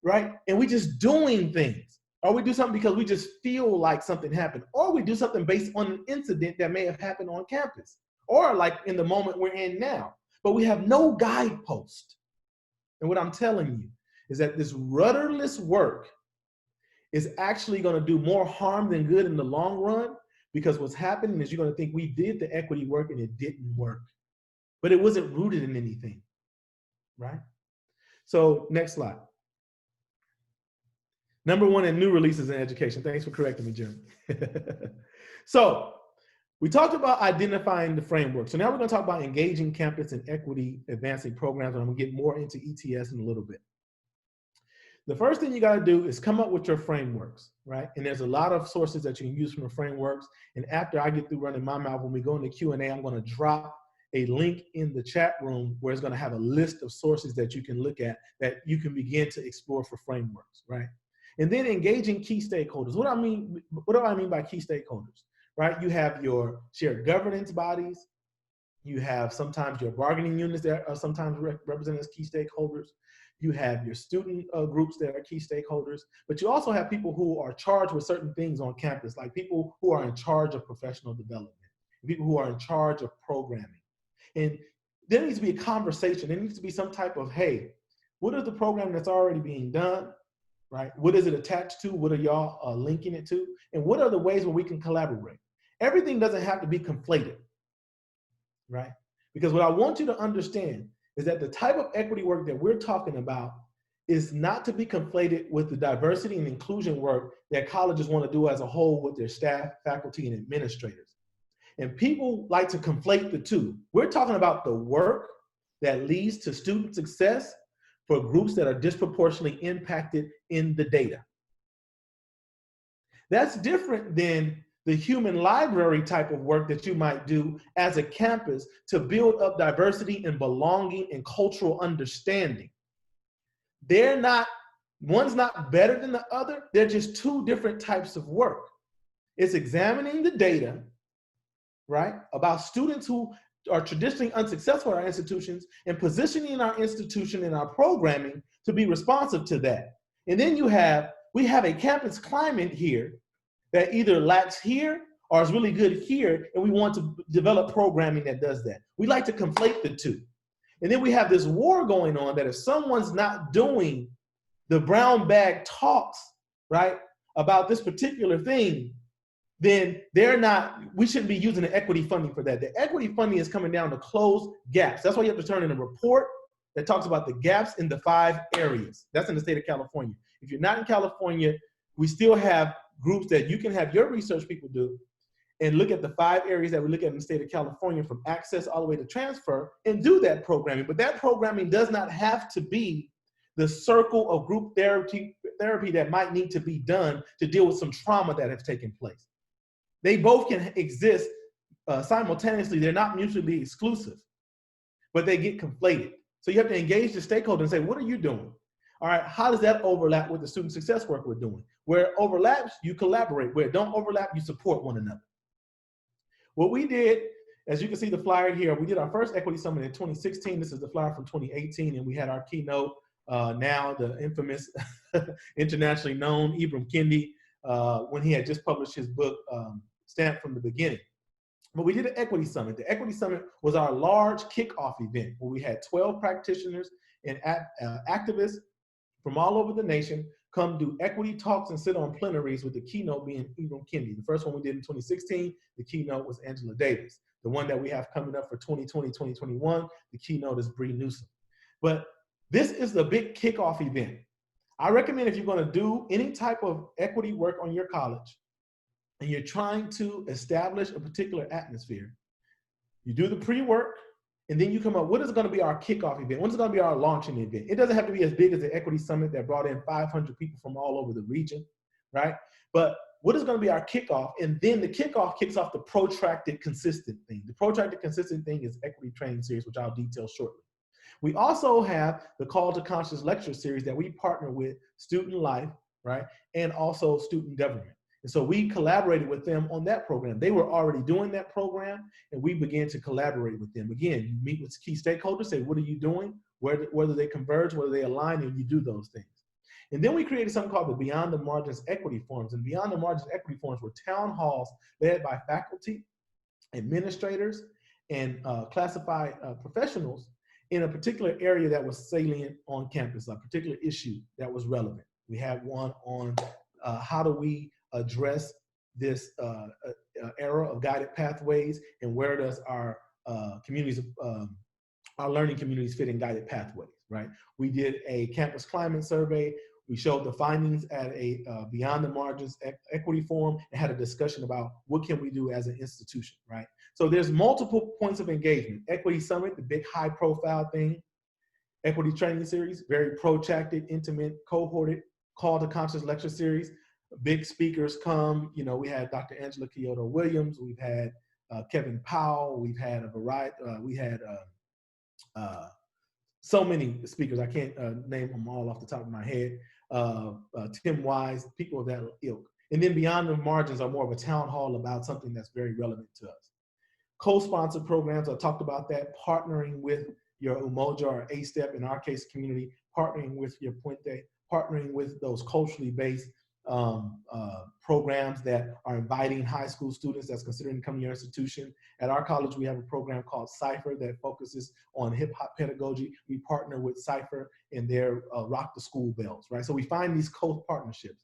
right? And we just doing things. Or we do something because we just feel like something happened. Or we do something based on an incident that may have happened on campus. Or like in the moment we're in now. But we have no guidepost. And what I'm telling you is that this rudderless work is actually going to do more harm than good in the long run. Because what's happening is you're going to think we did the equity work and it didn't work. But it wasn't rooted in anything, right? So next slide. #1 in new releases in education. Thanks for correcting me, Jim. So we talked about identifying the framework. So now we're going to talk about engaging campus and equity advancing programs. And I'm going to get more into ETS in a little bit. The first thing you got to do is come up with your frameworks, right? And there's a lot of sources that you can use from the frameworks. And after I get through running my mouth, when we go into Q&A, I'm going to drop a link in the chat room where it's going to have a list of sources that you can look at that you can begin to explore for frameworks, right? And then engaging key stakeholders. What do I mean by key stakeholders, right? You have your shared governance bodies. You have sometimes your bargaining units that are sometimes represented as key stakeholders. You have your student groups that are key stakeholders, but you also have people who are charged with certain things on campus, like people who are in charge of professional development, people who are in charge of programming. And there needs to be a conversation. There needs to be some type of, hey, what is the program that's already being done, right? What is it attached to? What are y'all linking it to? And what are the ways where we can collaborate? Everything doesn't have to be conflated, right? Because what I want you to understand is that the type of equity work that we're talking about is not to be conflated with the diversity and inclusion work that colleges want to do as a whole with their staff, faculty, and administrators. And people like to conflate the two. We're talking about the work that leads to student success for groups that are disproportionately impacted in the data. That's different than the human library type of work that you might do as a campus to build up diversity and belonging and cultural understanding. One's not better than the other, they're just two different types of work. It's examining the data, right, about students who are traditionally unsuccessful at our institutions and positioning our institution and our programming to be responsive to that. And then we have a campus climate here that either lacks here or is really good here, and we want to develop programming that does that. We like to conflate the two. And then we have this war going on that if someone's not doing the brown bag talks, right, about this particular thing, then we shouldn't be using the equity funding for that. The equity funding is coming down to close gaps. That's why you have to turn in a report that talks about the gaps in the 5 areas. That's in the state of California. If you're not in California, we still have groups that you can have your research people do and look at the 5 areas that we look at in the state of California, from access all the way to transfer, and do that programming. But that programming does not have to be the circle of group therapy that might need to be done to deal with some trauma that has taken place. They both can exist simultaneously. They're not mutually exclusive, but they get conflated. So you have to engage the stakeholder and say, what are you doing? All right, how does that overlap with the student success work we're doing? Where it overlaps, you collaborate. Where it don't overlap, you support one another. What we did, as you can see the flyer here, we did our first Equity Summit in 2016. This is the flyer from 2018, and we had our keynote, now the infamous, internationally known Ibram Kendi, when he had just published his book, Stamped from the Beginning. But we did an Equity Summit. The Equity Summit was our large kickoff event where we had 12 practitioners and activists from all over the nation come do equity talks and sit on plenaries, with the keynote being Ibram Kendi. The first one we did in 2016, the keynote was Angela Davis. The one that we have coming up for 2020, 2021, the keynote is Bree Newsom. But this is the big kickoff event. I recommend, if you're going to do any type of equity work on your college and you're trying to establish a particular atmosphere, you do the pre-work, and then you come up, what is going to be our kickoff event? When is going to be our launching event? It doesn't have to be as big as the Equity Summit that brought in 500 people from all over the region, right? But what is going to be our kickoff? And then the kickoff kicks off the protracted consistent thing. The protracted consistent thing is Equity Training Series, which I'll detail shortly. We also have the Call to Conscious lecture series that we partner with Student Life, right? And also Student Government. And so we collaborated with them on that program. They were already doing that program, and we began to collaborate with them. Again, you meet with key stakeholders, say, what are you doing? Whether they converge, whether they align, and you do those things. And then we created something called the Beyond the Margins Equity Forums. And Beyond the Margins Equity Forums were town halls led by faculty, administrators, and classified professionals in a particular area that was salient on campus, a particular issue that was relevant. We had one on how do we address this era of guided pathways, and where does our communities, our learning communities fit in guided pathways, right? We did a campus climate survey. We showed the findings at a Beyond the Margins Equity Forum, and had a discussion about what can we do as an institution, right? So there's multiple points of engagement. Equity Summit, the big high profile thing. Equity Training Series, very protracted, intimate, cohorted, Call to Conscious lecture series. Big speakers come, you know, we had Dr. Angela Kyoto Williams, we've had Kevin Powell, we've had a variety, we had so many speakers, I can't name them all off the top of my head. Tim Wise, people of that ilk. And then Beyond the Margins are more of a town hall about something that's very relevant to us. Co-sponsored programs, I talked about that, partnering with your Umoja or A-STEP, in our case, community, partnering with your Puente, partnering with those culturally based programs that are inviting high school students that's considering coming to your institution. At our college, we have a program called Cypher that focuses on hip hop pedagogy. We partner with Cypher in their Rock the School Bells, right? So we find these co-partnerships.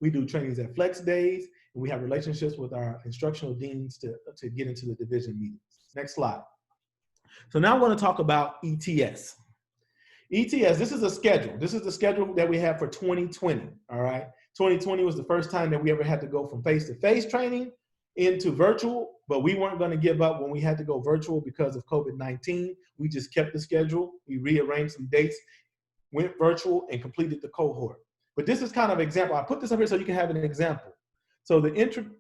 We do trainings at Flex Days, and we have relationships with our instructional deans to get into the division meetings. Next slide. So now I want to talk about ETS. ETS, this is a schedule. This is the schedule that we have for 2020, all right? 2020 was the first time that we ever had to go from face-to-face training into virtual, but we weren't going to give up when we had to go virtual because of COVID-19. We just kept the schedule. We rearranged some dates, went virtual, and completed the cohort. But this is kind of an example. I put this up here so you can have an example. So the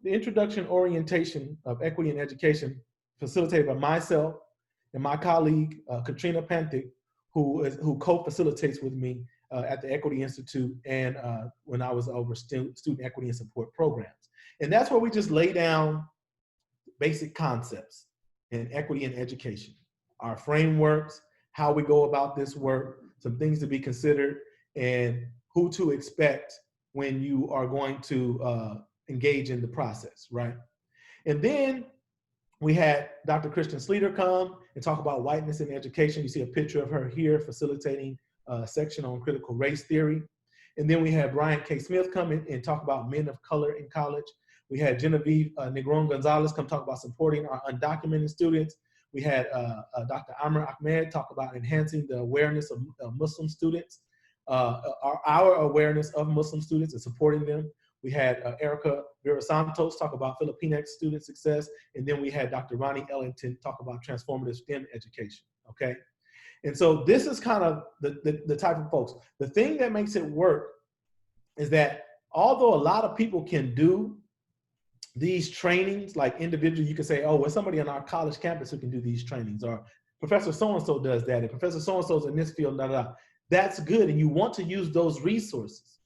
introduction orientation of equity in education, facilitated by myself and my colleague, Katrina Pantic, who co-facilitates with me at the Equity Institute, and when I was over student equity and support programs. And that's where we just lay down basic concepts in equity in education, our frameworks, how we go about this work, some things to be considered, and who to expect when you are going to engage in the process, right? And then we had Dr. Christian Sleeter come and talk about whiteness in education. You see a picture of her here facilitating a section on critical race theory. And then we had Brian K. Smith come in and talk about men of color in college. We had Genevieve Negron Gonzalez come talk about supporting our undocumented students. We had Dr. Amr Ahmed talk about enhancing the awareness of Muslim students, our awareness of Muslim students and supporting them. We had Erica Vera Santos talk about Filipinx student success. And then we had Dr. Ronnie Ellington talk about transformative STEM education, okay? And so this is kind of the type of folks. The thing that makes it work is that although a lot of people can do these trainings, like individually, you can say, oh, well, somebody on our college campus who can do these trainings, or Professor so-and-so does that, and Professor so-and-so's in this field, That's good, and you want to use those resources.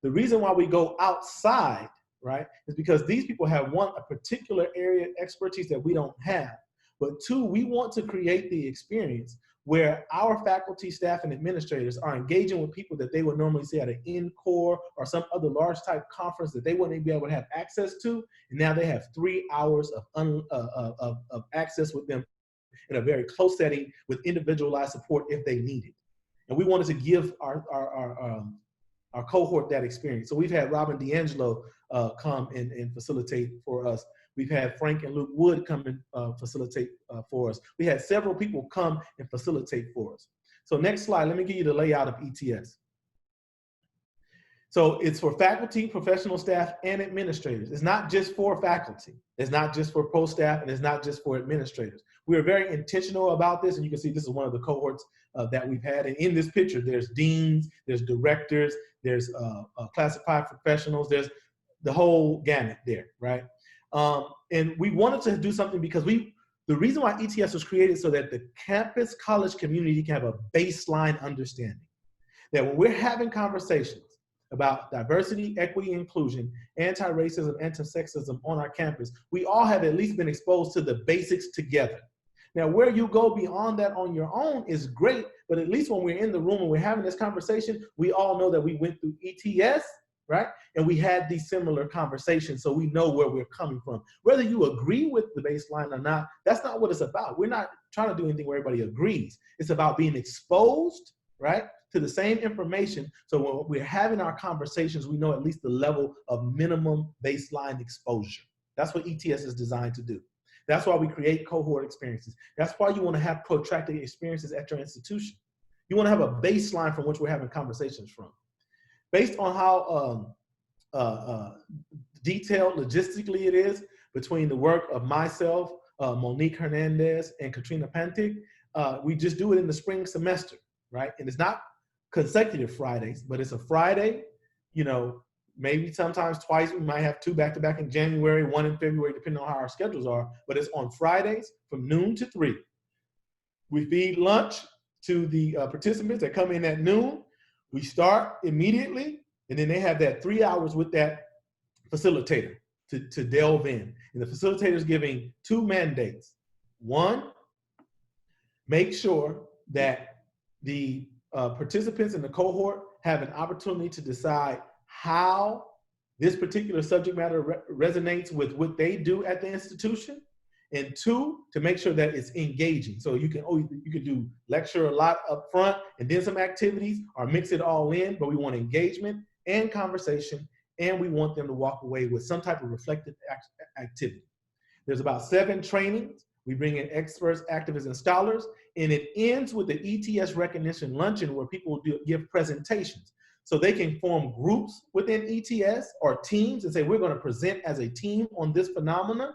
The reason why we go outside, right, is because these people have, one, a particular area of expertise that we don't have, but two, we want to create the experience where our faculty, staff, and administrators are engaging with people that they would normally see at an NCORE or some other large type conference that they wouldn't be able to have access to. And now they have 3 hours of access with them in a very close setting with individualized support if they need it. And we wanted to give our cohort that experience. So we've had Robin D'Angelo come and facilitate for us. We've had Frank and Luke Wood come and facilitate for us. We had several people come and facilitate for us. So next slide, let me give you the layout of ETS. So it's for faculty, professional staff, and administrators. It's not just for faculty. It's not just for pro staff, and it's not just for administrators. We are very intentional about this, and you can see this is one of the cohorts that we've had. And in this picture, there's deans, there's directors, there's classified professionals, there's the whole gamut there, right? And we wanted to do something because the reason why ETS was created so that the campus college community can have a baseline understanding. That when we're having conversations about diversity, equity, inclusion, anti-racism, anti-sexism on our campus, we all have at least been exposed to the basics together. Now, where you go beyond that on your own is great, but at least when we're in the room and we're having this conversation, we all know that we went through ETS, right? And we had these similar conversations, so we know where we're coming from. Whether you agree with the baseline or not, that's not what it's about. We're not trying to do anything where everybody agrees. It's about being exposed, right, to the same information. So when we're having our conversations, we know at least the level of minimum baseline exposure. That's what ETS is designed to do. That's why we create cohort experiences. That's why you want to have protracted experiences at your institution. You want to have a baseline from which we're having conversations from. Based on how detailed logistically it is between the work of myself, Monique Hernandez, and Katrina Pantic, we just do it in the spring semester, right? And it's not consecutive Fridays, but it's a Friday, you know, maybe sometimes twice. We might have 2 back-to-back in January, 1 in February, depending on how our schedules are, but it's on Fridays from noon to 3. We feed lunch to the participants that come in at noon. We start immediately, and then they have that 3 hours with that facilitator to delve in. And the facilitator is giving 2 mandates. 1, make sure that the participants in the cohort have an opportunity to decide how this particular subject matter resonates with what they do at the institution. And 2, to make sure that it's engaging. So you can do lecture a lot up front and then some activities, or mix it all in, but we want engagement and conversation, and we want them to walk away with some type of reflective activity. There's about 7 trainings. We bring in experts, activists, and scholars, and it ends with the ETS recognition luncheon where people give presentations. So they can form groups within ETS or teams and say, we're going to present as a team on this phenomenon.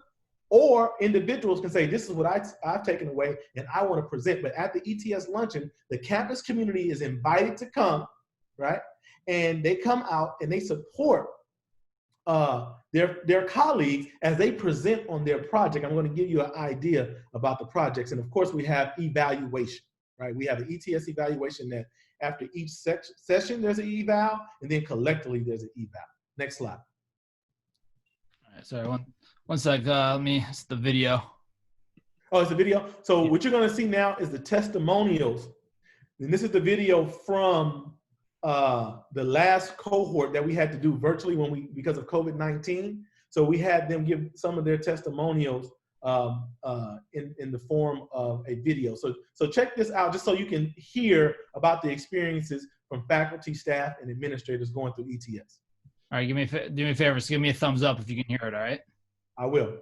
Or individuals can say, this is what I've taken away and I want to present. But at the ETS luncheon, the campus community is invited to come, right? And they come out and they support their colleagues as they present on their project. I'm going to give you an idea about the projects. And of course, we have evaluation, right? We have an ETS evaluation that after each session, there's an eval, and then collectively there's an eval. Next slide. All right, sorry, one sec. It's the video. Oh, it's a video. So what you're going to see now is the testimonials. And this is the video from the last cohort that we had to do virtually because of COVID-19. So we had them give some of their testimonials in the form of a video. So check this out just so you can hear about the experiences from faculty, staff, and administrators going through ETS. All right, do me a favor. So give me a thumbs up if you can hear it. All right. I will.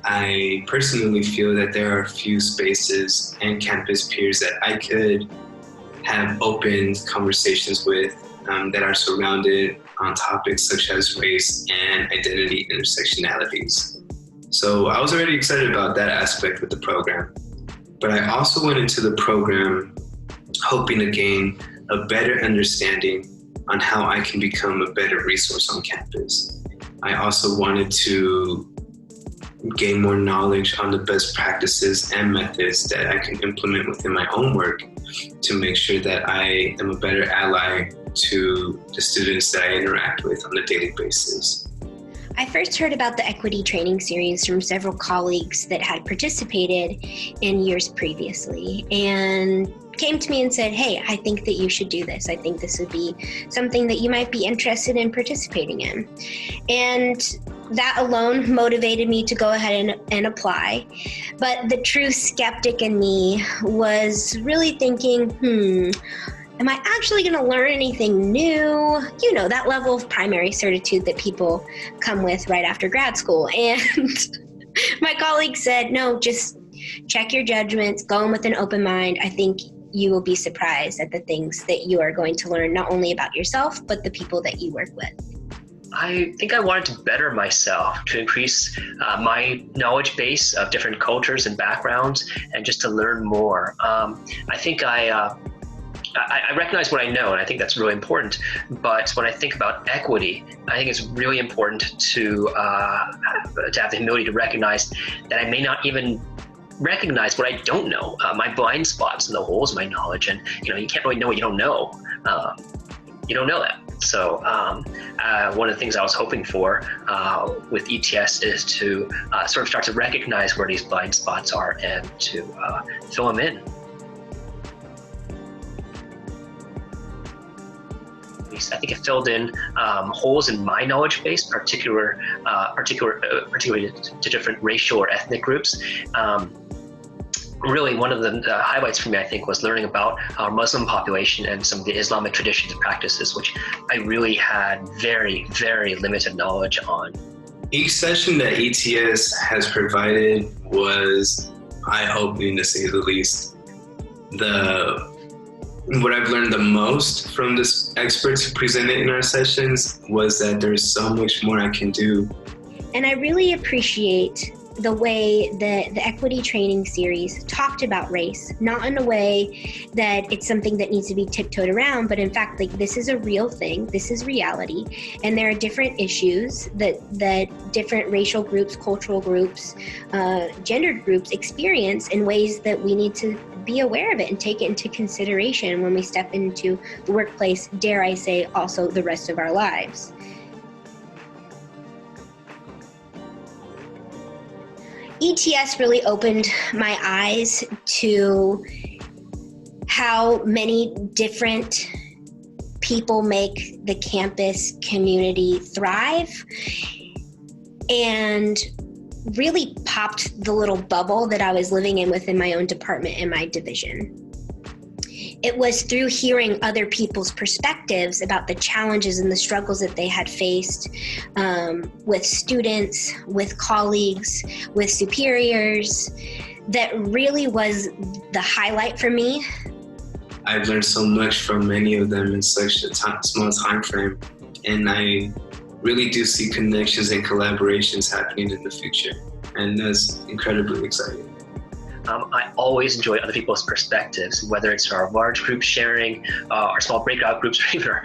I personally feel that there are a few spaces and campus peers that I could have open conversations with that are surrounded on topics such as race and identity intersectionalities. So I was already excited about that aspect with the program, but I also went into the program hoping to gain a better understanding on how I can become a better resource on campus. I also wanted to gain more knowledge on the best practices and methods that I can implement within my own work to make sure that I am a better ally to the students that I interact with on a daily basis. I first heard about the equity training series from several colleagues that had participated in years previously and came to me and said, hey, I think that you should do this. I think this would be something that you might be interested in participating in. And that alone motivated me to go ahead and apply. But the true skeptic in me was really thinking, am I actually going to learn anything new? You know, that level of primary certitude that people come with right after grad school. And my colleague said, no, just check your judgments, go in with an open mind. I think you will be surprised at the things that you are going to learn, not only about yourself, but the people that you work with. I think I wanted to better myself, to increase my knowledge base of different cultures and backgrounds, and just to learn more. I think I recognize what I know, and I think that's really important. But when I think about equity, I think it's really important to have the humility to recognize that I may not even recognize what I don't know, my blind spots and the holes in my knowledge. And you can't really know what you don't know. You don't know that. So one of the things I was hoping for with ETS is to sort of start to recognize where these blind spots are and to fill them in. I think it filled in holes in my knowledge base, particularly to different racial or ethnic groups. Really, one of the highlights for me, I think, was learning about our Muslim population and some of the Islamic traditions and practices, which I really had very, very limited knowledge on. Each session that ETS has provided was eye-opening, to say the least. What I've learned the most from the experts who presented in our sessions was that there's so much more I can do. And I really appreciate the way that the equity training series talked about race, not in a way that it's something that needs to be tiptoed around, but in fact, like, this is a real thing, this is reality, and there are different issues that different racial groups, cultural groups, gendered groups experience in ways that we need to be aware of it and take it into consideration when we step into the workplace, dare I say, also the rest of our lives. ETS really opened my eyes to how many different people make the campus community thrive, and really popped the little bubble that I was living in within my own department and my division. It was through hearing other people's perspectives about the challenges and the struggles that they had faced with students, with colleagues, with superiors, that really was the highlight for me. I've learned so much from many of them in such a small time frame, and I really do see connections and collaborations happening in the future, and that's incredibly exciting. I always enjoy other people's perspectives, whether it's our large group sharing, our small breakout groups, or even our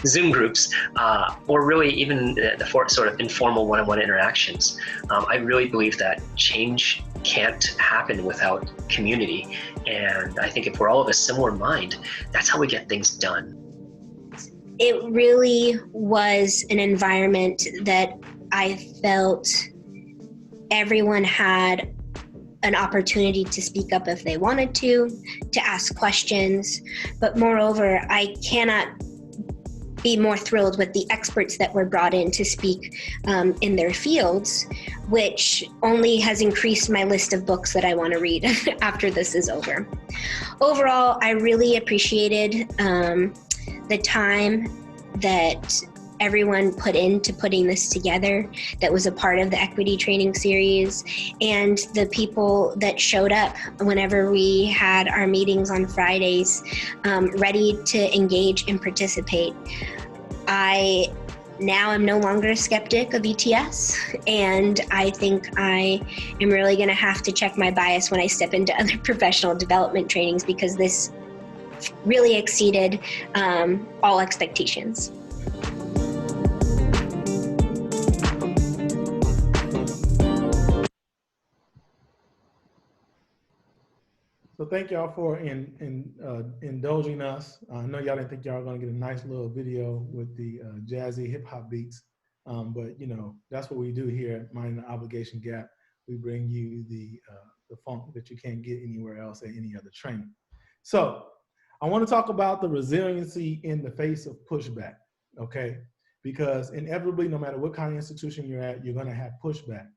Zoom groups, or really even the sort of informal one-on-one interactions. I really believe that change can't happen without community. And I think if we're all of a similar mind, that's how we get things done. It really was an environment that I felt everyone had an opportunity to speak up if they wanted to ask questions. But moreover, I cannot be more thrilled with the experts that were brought in to speak in their fields, which only has increased my list of books that I want to read after this is over. Overall, I really appreciated the time that everyone put into putting this together that was a part of the equity training series, and the people that showed up whenever we had our meetings on Fridays, ready to engage and participate. Now I'm no longer a skeptic of ETS, and I think I am really going to have to check my bias when I step into other professional development trainings, because this really exceeded all expectations. So thank y'all for indulging us. I know y'all didn't think y'all were gonna get a nice little video with the jazzy hip hop beats, but you know, that's what we do here at Minding the Obligation Gap. We bring you the funk that you can't get anywhere else at any other training. So I wanna talk about the resiliency in the face of pushback, okay? Because inevitably, no matter what kind of institution you're at, you're gonna have pushback.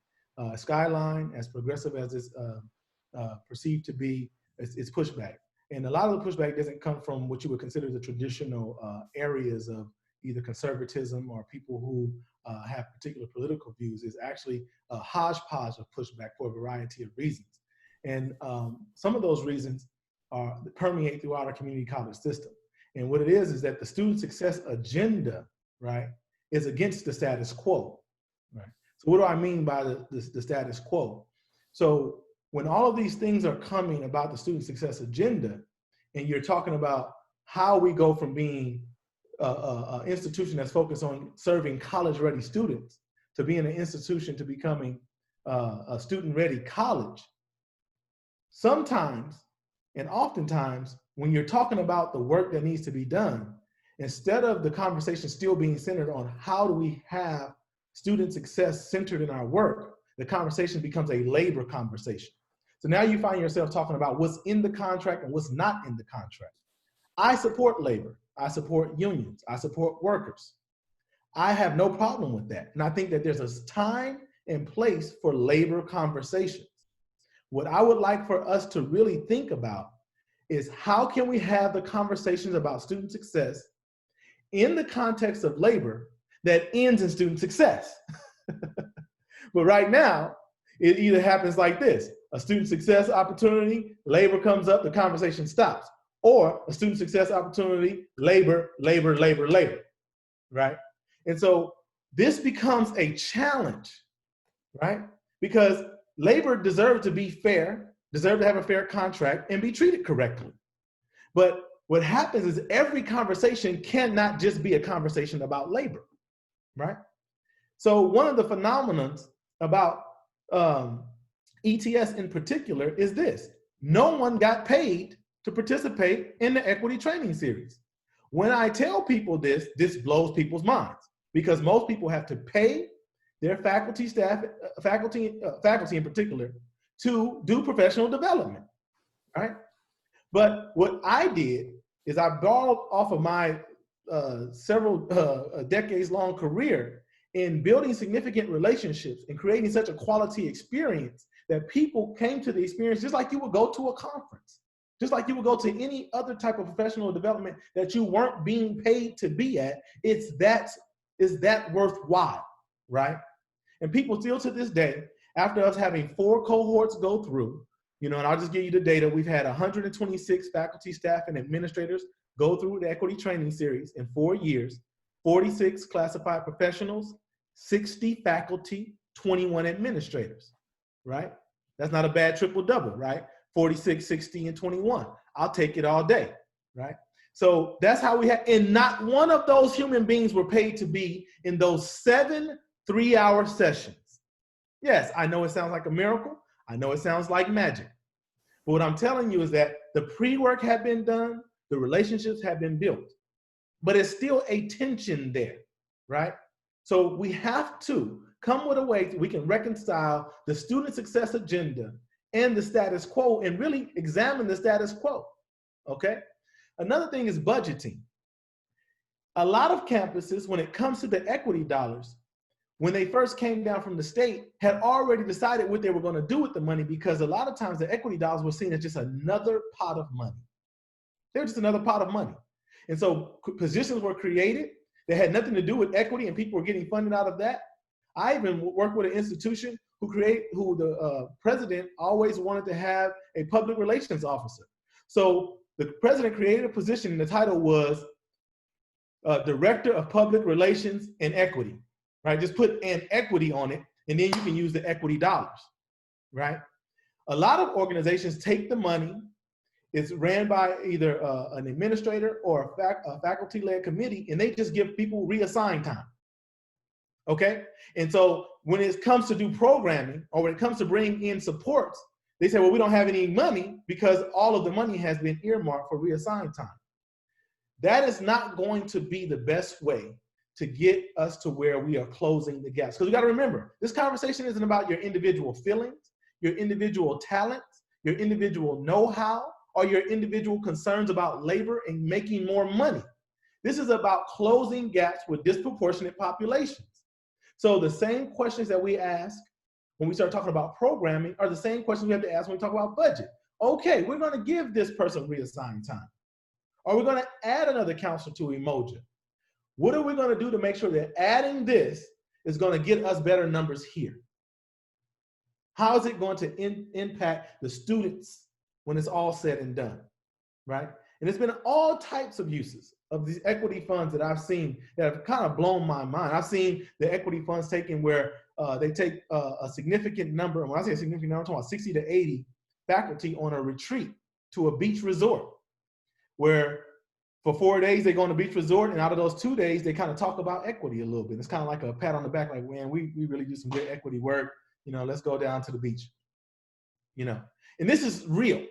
Skyline, as progressive as it's perceived to be, it's pushback. And a lot of the pushback doesn't come from what you would consider the traditional areas of either conservatism or people who have particular political views. It's actually a hodgepodge of pushback for a variety of reasons. And some of those reasons permeate throughout our community college system. And what it is that the student success agenda, right, is against the status quo, right? So what do I mean by the status quo? So when all of these things are coming about the student success agenda, and you're talking about how we go from being an institution that's focused on serving college-ready students to being an institution to becoming a student-ready college, sometimes and oftentimes when you're talking about the work that needs to be done, instead of the conversation still being centered on how do we have student success centered in our work, the conversation becomes a labor conversation. So now you find yourself talking about what's in the contract and what's not in the contract. I support labor. I support unions. I support workers. I have no problem with that. And I think that there's a time and place for labor conversations. What I would like for us to really think about is how can we have the conversations about student success in the context of labor that ends in student success. But right now, it either happens like this: a student success opportunity, labor comes up, the conversation stops. Or a student success opportunity, labor, labor, labor, labor, right? And so this becomes a challenge, right? Because labor deserves to be fair, deserves to have a fair contract and be treated correctly. But what happens is every conversation cannot just be a conversation about labor, right? So one of the phenomena about ETS in particular is this: no one got paid to participate in the equity training series. When I tell people this, this blows people's minds, because most people have to pay their faculty, staff, faculty in particular, to do professional development, right? But what I did is I borrowed off of my several decades-long career in building significant relationships and creating such a quality experience that people came to the experience just like you would go to a conference, just like you would go to any other type of professional development that you weren't being paid to be at. Is that worthwhile, right? And people still to this day, after us having 4 cohorts go through, you know, and I'll just give you the data, we've had 126 faculty, staff, and administrators go through the equity training series in 4 years, 46 classified professionals, 60 faculty, 21 administrators, right? That's not a bad triple double, right? 46, 60, and 21. I'll take it all day, right? So that's how we have, and not one of those human beings were paid to be in those 7 3-hour sessions. Yes, I know it sounds like a miracle. I know it sounds like magic. But what I'm telling you is that the pre-work had been done, the relationships have been built, but it's still a tension there, right? So we have to come with a way that we can reconcile the student success agenda and the status quo and really examine the status quo, okay? Another thing is budgeting. a lot of campuses, when it comes to the equity dollars, when they first came down from the state, had already decided what they were going to do with the money, because a lot of times the equity dollars were seen as just another pot of money. They were just another pot of money. And so positions were created that had nothing to do with equity, and people were getting funded out of that. I even worked with an institution who the president always wanted to have a public relations officer. So the president created a position, and the title was Director of Public Relations and Equity, right? Just put an equity on it, and then you can use the equity dollars, right? A lot of organizations take the money. It's ran by either an administrator or a faculty-led committee, and they just give people reassigned time, okay? And so when it comes to do programming, or when it comes to bring in supports, they say, well, we don't have any money because all of the money has been earmarked for reassigned time. That is not going to be the best way to get us to where we are closing the gaps. Because we got to remember, this conversation isn't about your individual feelings, your individual talents, your individual know-how, or your individual concerns about labor and making more money. This is about closing gaps with disproportionate populations. So the same questions that we ask when we start talking about programming are the same questions we have to ask when we talk about budget. Okay, we're going to give this person reassigned time. Or we're going to add another counselor to Umoja. What are we going to do to make sure that adding this is going to get us better numbers here? How is it going to impact the students when it's all said and done, right? And there's been all types of uses of these equity funds that I've seen that have kind of blown my mind. I've seen the equity funds taken where they take a significant number, and when I say a significant number, I'm talking about 60 to 80 faculty on a retreat to a beach resort, where for 4 days they go on a beach resort, and out of those 2 days, they kind of talk about equity a little bit. It's kind of like a pat on the back, like, man, we really do some good equity work. You know, let's go down to the beach, you know. And this is real.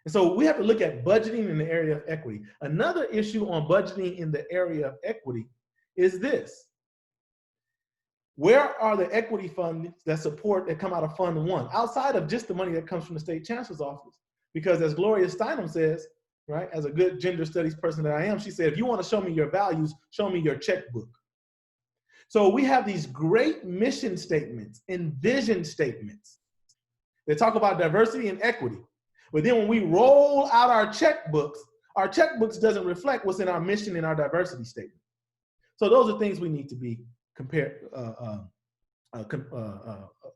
And so we have to look at budgeting in the area of equity. Another issue on budgeting in the area of equity is this. Where are the equity funds that come out of Fund 1, outside of just the money that comes from the State Chancellor's Office? Because as Gloria Steinem says, right, as a good gender studies person that I am, she said, if you want to show me your values, show me your checkbook. So we have these great mission statements and vision statements that talk about diversity and equity. But then when we roll out our checkbooks doesn't reflect what's in our mission and our diversity statement. So those are things we need to be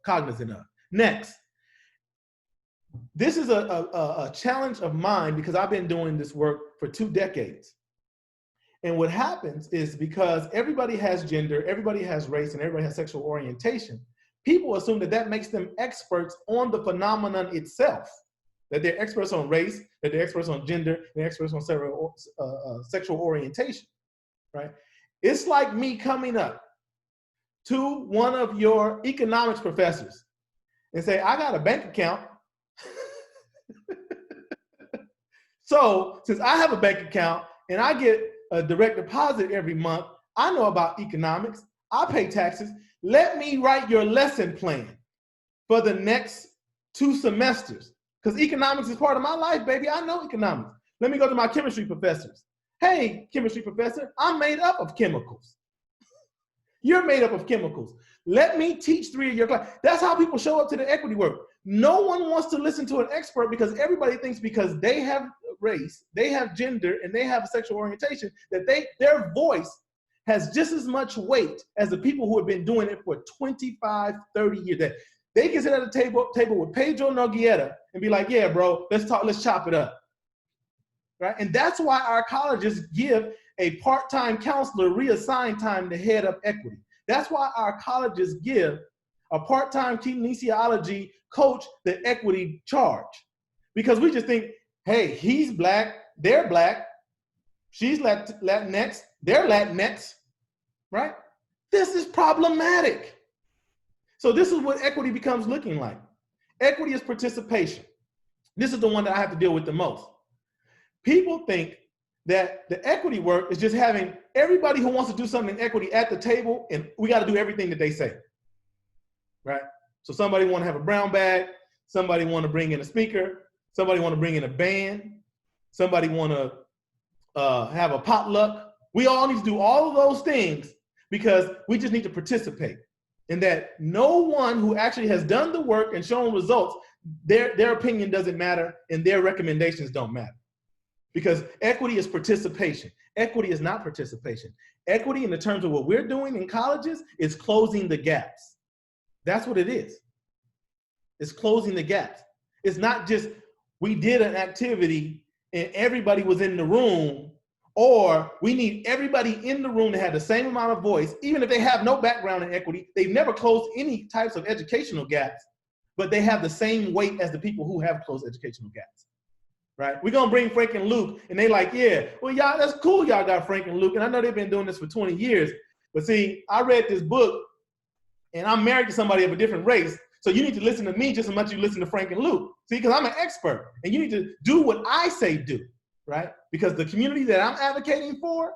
cognizant of. Next, this is a challenge of mine because I've been doing this work for 2 decades. And what happens is, because everybody has gender, everybody has race, and everybody has sexual orientation, people assume that that makes them experts on the phenomenon itself. That they're experts on race, that they're experts on gender, they're experts on sexual orientation, right? It's like me coming up to one of your economics professors and say, I got a bank account. So since I have a bank account and I get a direct deposit every month, I know about economics, I pay taxes. Let me write your lesson plan for the next 2 semesters. Because economics is part of my life, baby. I know economics. Let me go to my chemistry professors. Hey, chemistry professor, I'm made up of chemicals. You're made up of chemicals. Let me teach 3 of your class. That's how people show up to the equity work. No one wants to listen to an expert because everybody thinks because they have race, they have gender, and they have sexual orientation, that their voice has just as much weight as the people who have been doing it for 25, 30 years. That they can sit at a table with Pedro Nogueira and be like, yeah, bro, let's chop it up, right? And that's why our colleges give a part-time counselor reassigned time to head up equity. That's why our colleges give a part-time kinesiology coach the equity charge. Because we just think, hey, he's black, they're black, she's Latinx, they're Latinx, right? This is problematic. So this is what equity becomes looking like. Equity is participation. This is the one that I have to deal with the most. People think that the equity work is just having everybody who wants to do something in equity at the table, and we got to do everything that they say, right? So somebody want to have a brown bag, somebody want to bring in a speaker, somebody want to bring in a band, somebody want to have a potluck, We all need to do all of those things because we just need to participate. And that no one who actually has done the work and shown results, their opinion doesn't matter and their recommendations don't matter. Because equity is participation. Equity is not participation. Equity, in the terms of what we're doing in colleges, is closing the gaps. That's what it is. It's closing the gaps. It's not just we did an activity and everybody was in the room, or we need everybody in the room to have the same amount of voice, even if they have no background in equity. They've never closed any types of educational gaps, but they have the same weight as the people who have closed educational gaps. Right? We're gonna bring Frank and Luke, and they like, yeah, well, y'all, that's cool, y'all got Frank and Luke, and I know they've been doing this for 20 years, but see, I read this book, and I'm married to somebody of a different race, so you need to listen to me just as much as you listen to Frank and Luke. See, because I'm an expert, and you need to do what I say do, right? Because the community that I'm advocating for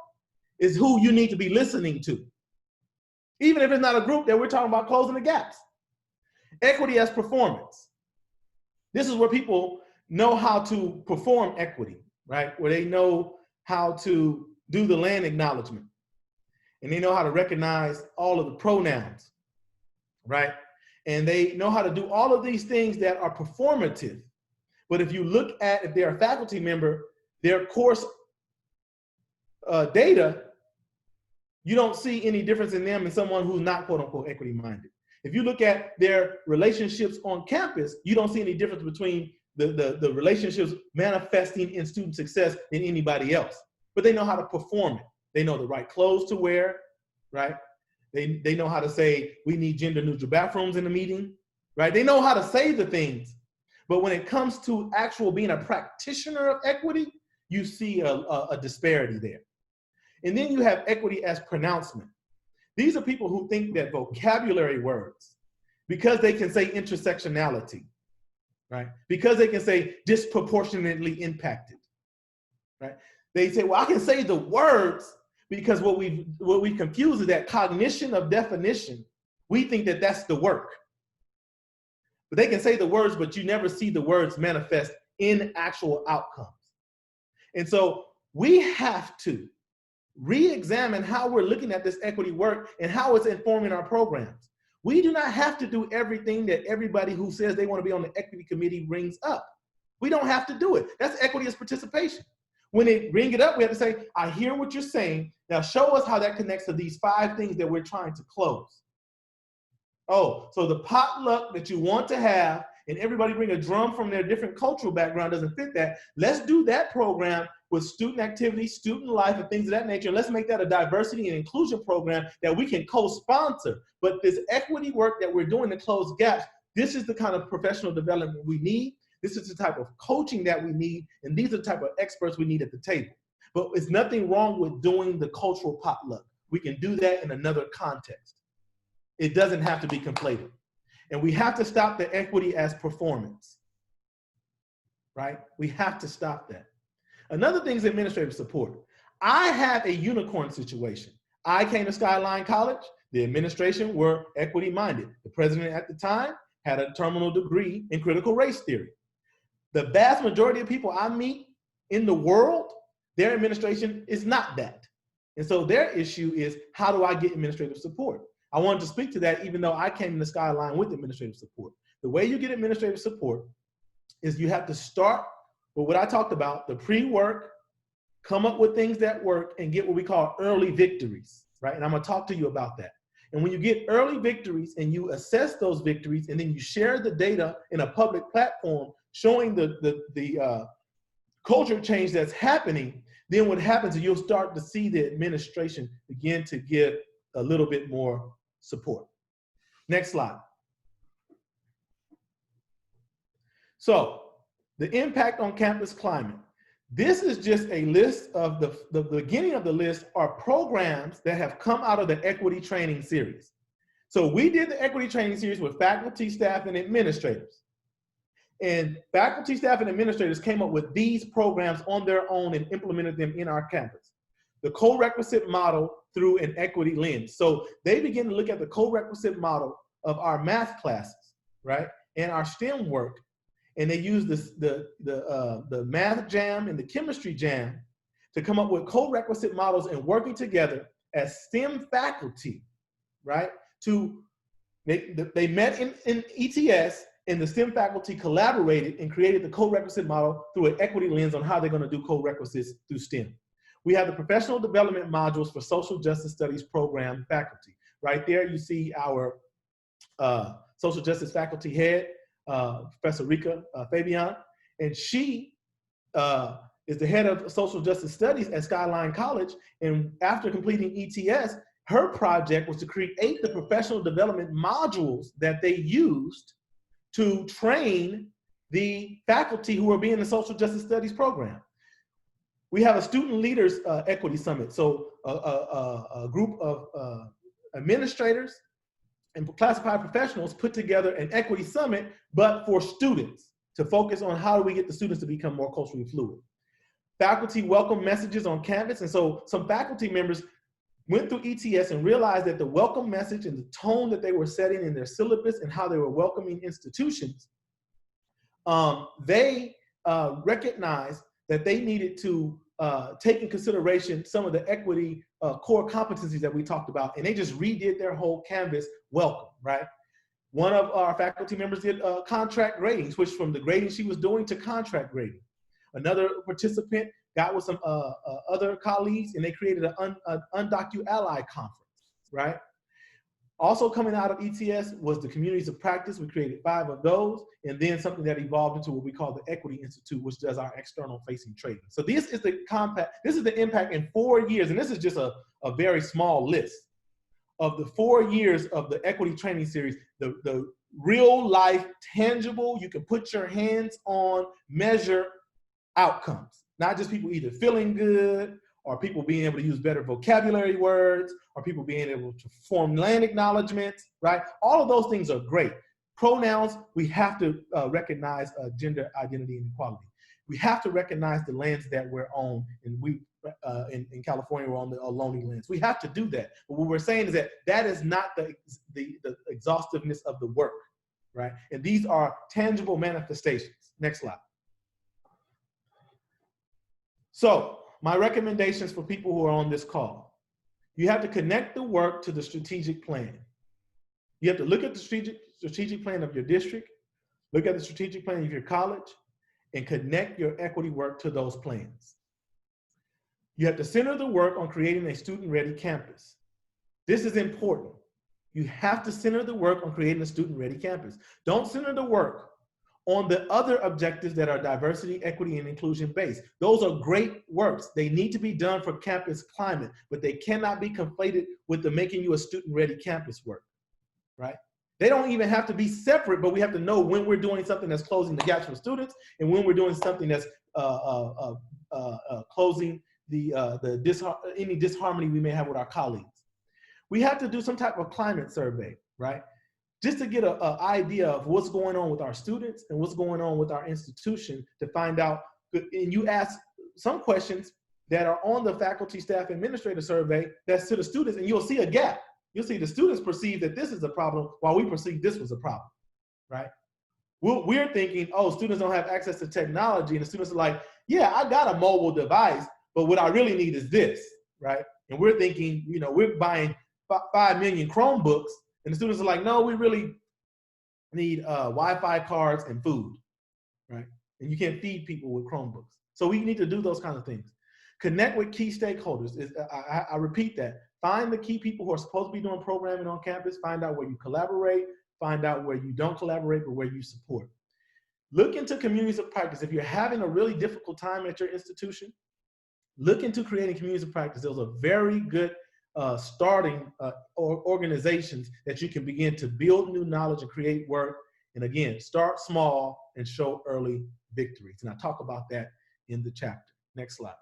is who you need to be listening to, even if it's not a group that we're talking about closing the gaps. Equity as performance. This is where people know how to perform equity, right? Where they know how to do the land acknowledgement, and they know how to recognize all of the pronouns, right? And they know how to do all of these things that are performative. But if you look at, if they're a faculty member, their course data, you don't see any difference in them and someone who's not quote unquote equity minded. If you look at their relationships on campus, you don't see any difference between the relationships manifesting in student success than anybody else. But they know how to perform it. They know the right clothes to wear, right? They know how to say, we need gender neutral bathrooms in the meeting, right? They know how to say the things. But when it comes to actual being a practitioner of equity, you see a disparity there. And then you have equity as pronouncement. These are people who think that vocabulary words, because they can say intersectionality, right? Because they can say disproportionately impacted, right? They say, well, I can say the words because what we confuse is that cognition of definition. We think that that's the work. But they can say the words, but you never see the words manifest in actual outcomes. And so we have to re-examine how we're looking at this equity work and how it's informing our programs. We do not have to do everything that everybody who says they want to be on the equity committee brings up. We don't have to do it. That's equity as participation. When they bring it up, we have to say, I hear what you're saying. Now show us how that connects to these 5 things that we're trying to close. Oh, so the potluck that you want to have and everybody bring a drum from their different cultural background doesn't fit that. Let's do that program with student activity, student life, and things of that nature. Let's make that a diversity and inclusion program that we can co-sponsor. But this equity work that we're doing to close gaps, this is the kind of professional development we need. This is the type of coaching that we need, and these are the type of experts we need at the table. But there's nothing wrong with doing the cultural potluck. We can do that in another context. It doesn't have to be conflated. And we have to stop the equity as performance, right? We have to stop that. Another thing is administrative support. I had a unicorn situation. I came to Skyline College. The administration were equity minded. The president at the time had a terminal degree in critical race theory. The vast majority of people I meet in the world, their administration is not that. And so their issue is, how do I get administrative support? I wanted to speak to that even though I came to Skyline with administrative support. The way you get administrative support is you have to start with what I talked about, the pre-work, come up with things that work, and get what we call early victories, right? And I'm gonna talk to you about that. And when you get early victories and you assess those victories and then you share the data in a public platform showing the culture change that's happening, then what happens is you'll start to see the administration begin to give a little bit more support. Next slide. So the impact on campus climate. This is just a list of the beginning of the list are programs that have come out of the equity training series. So we did the equity training series with faculty, staff, and administrators. And faculty, staff, and administrators came up with these programs on their own and implemented them in our campus. The co-requisite model through an equity lens. So they begin to look at the co-requisite model of our math classes, right? And our STEM work. And they use the math jam and the chemistry jam to come up with co-requisite models and working together as STEM faculty, right? They met in ETS, and the STEM faculty collaborated and created the co-requisite model through an equity lens on how they're gonna do co-requisites through STEM. We have the professional development modules for social justice studies program faculty. Right there you see our social justice faculty head, Professor Rika Fabian, and she is the head of social justice studies at Skyline College. And after completing ETS, her project was to create the professional development modules that they used to train the faculty who are being in the social justice studies program. We have a student leaders equity summit. So a group of administrators and classified professionals put together an equity summit, but for students, to focus on how do we get the students to become more culturally fluid. Faculty welcome messages on Canvas. And so some faculty members went through ETS and realized that the welcome message and the tone that they were setting in their syllabus and how they were welcoming institutions, they recognized that they needed to take in consideration some of the equity core competencies that we talked about, and they just redid their whole Canvas welcome, right? One of our faculty members did contract grading, switched from the grading she was doing to contract grading. Another participant got with some other colleagues, and they created an Undocu Ally conference, right? Also coming out of ETS was the communities of practice. We created 5 of those, and then something that evolved into what we call the Equity Institute, which does our external facing training. So this is the impact in 4 years, and this is just a very small list of the 4 years of the equity training series, the real life, tangible, you can put your hands on, measure outcomes. Not just people either feeling good, or people being able to use better vocabulary words, or people being able to form land acknowledgements, right? All of those things are great. Pronouns, we have to recognize gender identity and equality. We have to recognize the lands that we're on, and we, in California, we're on the Ohlone lands. We have to do that. But what we're saying is that that is not the exhaustiveness of the work, right? And these are tangible manifestations. Next slide. So, my recommendations for people who are on this call: you have to connect the work to the strategic plan. You have to look at the strategic plan of your district, look at the strategic plan of your college, and connect your equity work to those plans. You have to center the work on creating a student-ready campus. This is important. You have to center the work on creating a student-ready campus. Don't center the work on the other objectives that are diversity, equity, and inclusion based. Those are great works. They need to be done for campus climate, but they cannot be conflated with the making you a student-ready campus work, right? They don't even have to be separate, but we have to know when we're doing something that's closing the gaps for students and when we're doing something that's closing any disharmony we may have with our colleagues. We have to do some type of climate survey, right? Just to get an idea of what's going on with our students and what's going on with our institution, to find out. And you ask some questions that are on the faculty, staff, administrator survey that's to the students, and you'll see a gap. You'll see the students perceive that this is a problem while we perceive this was a problem, right? We're thinking, oh, students don't have access to technology, and the students are like, yeah, I got a mobile device, but what I really need is this, right? And we're thinking, you know, we're buying 5 million Chromebooks, and the students are like, no, we really need Wi-Fi cards and food, right? And you can't feed people with Chromebooks. So we need to do those kinds of things. Connect with key stakeholders. I repeat that. Find the key people who are supposed to be doing programming on campus. Find out where you collaborate. Find out where you don't collaborate, but where you support. Look into communities of practice. If you're having a really difficult time at your institution, look into creating communities of practice. Those are very good starting organizations that you can begin to build new knowledge and create work. And again, start small and show early victories. And I talk about that in the chapter. Next slide.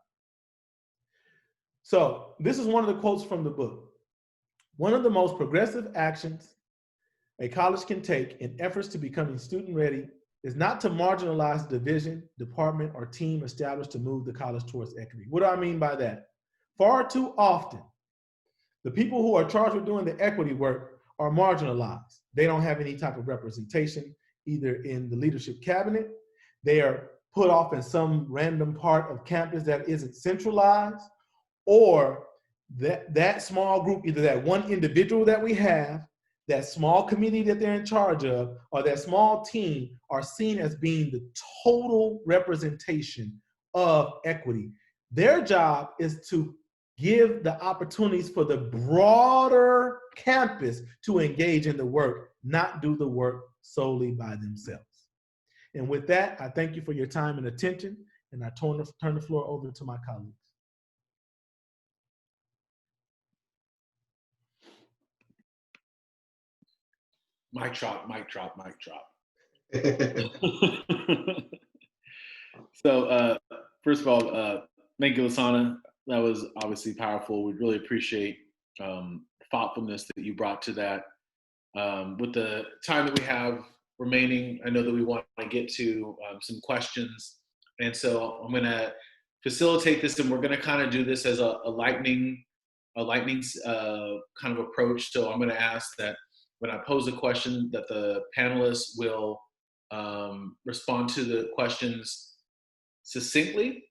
So this is one of the quotes from the book. One of the most progressive actions a college can take in efforts to becoming student ready is not to marginalize the division, department, or team established to move the college towards equity. What do I mean by that? Far too often, the people who are charged with doing the equity work are marginalized. They don't have any type of representation, either in the leadership cabinet. They are put off in some random part of campus that isn't centralized, or that small group, either that one individual that we have, that small committee that they're in charge of, or that small team are seen as being the total representation of equity. Their job is to give the opportunities for the broader campus to engage in the work, not do the work solely by themselves. And with that, I thank you for your time and attention, and I turn the floor over to my colleagues. Mic drop, mic drop, mic drop. So first of all, thank you, Lasana. That was obviously powerful. We really appreciate thoughtfulness that you brought to that. With the time that we have remaining, I know that we want to get to some questions. And so I'm going to facilitate this, and we're going to kind of do this as a lightning kind of approach. So I'm going to ask that when I pose a question, that the panelists will respond to the questions succinctly.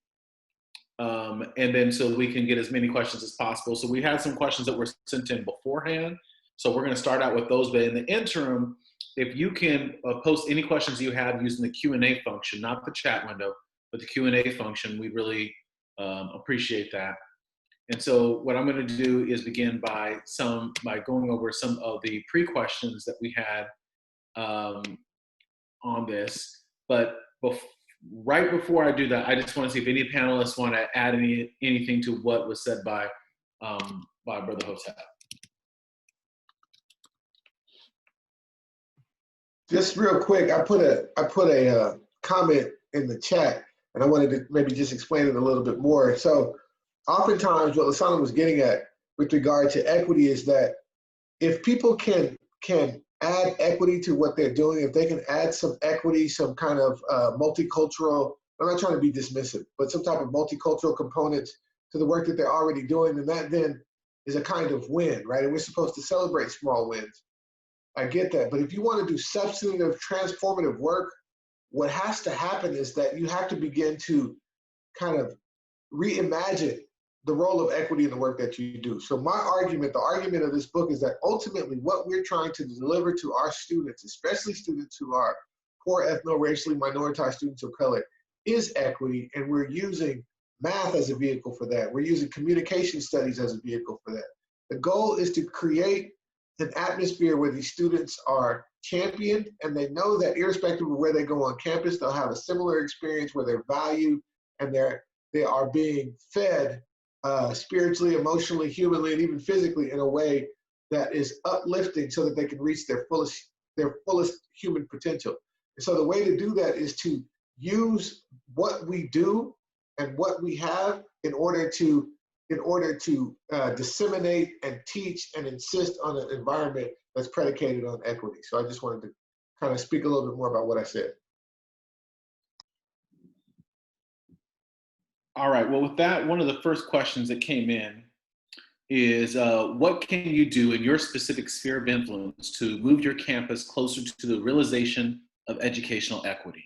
And then so we can get as many questions as possible. So we had some questions that were sent in beforehand. So we're going to start out with those. But in the interim, if you can post any questions you have using the Q&A function, not the chat window, but the Q&A function, we really appreciate that. And so what I'm going to do is begin by going over some of the pre-questions that we had on this. But right before I do that, I just want to see if any panelists want to add anything to what was said by Brother Hotep. Just real quick, I put a comment in the chat, and I wanted to maybe just explain it a little bit more. So oftentimes what Lasana was getting at with regard to equity is that if people can add equity to what they're doing, if they can add some equity, some kind of multicultural, I'm not trying to be dismissive, but some type of multicultural components to the work that they're already doing, then that then is a kind of win, right? And we're supposed to celebrate small wins. I get that, but if you want to do substantive, transformative work, what has to happen is that you have to begin to kind of reimagine the role of equity in the work that you do. So my argument, the argument of this book, is that ultimately what we're trying to deliver to our students, especially students who are poor ethno-racially minoritized students of color, is equity, and we're using math as a vehicle for that. We're using communication studies as a vehicle for that. The goal is to create an atmosphere where these students are championed, and they know that irrespective of where they go on campus, they'll have a similar experience where they're valued and they are being fed spiritually, emotionally, humanly, and even physically in a way that is uplifting so that they can reach their fullest human potential. And so the way to do that is to use what we do and what we have in order to disseminate and teach and insist on an environment that's predicated on equity. So I just wanted to kind of speak a little bit more about what I said. All right, well, with that, one of the first questions that came in is what can you do in your specific sphere of influence to move your campus closer to the realization of educational equity?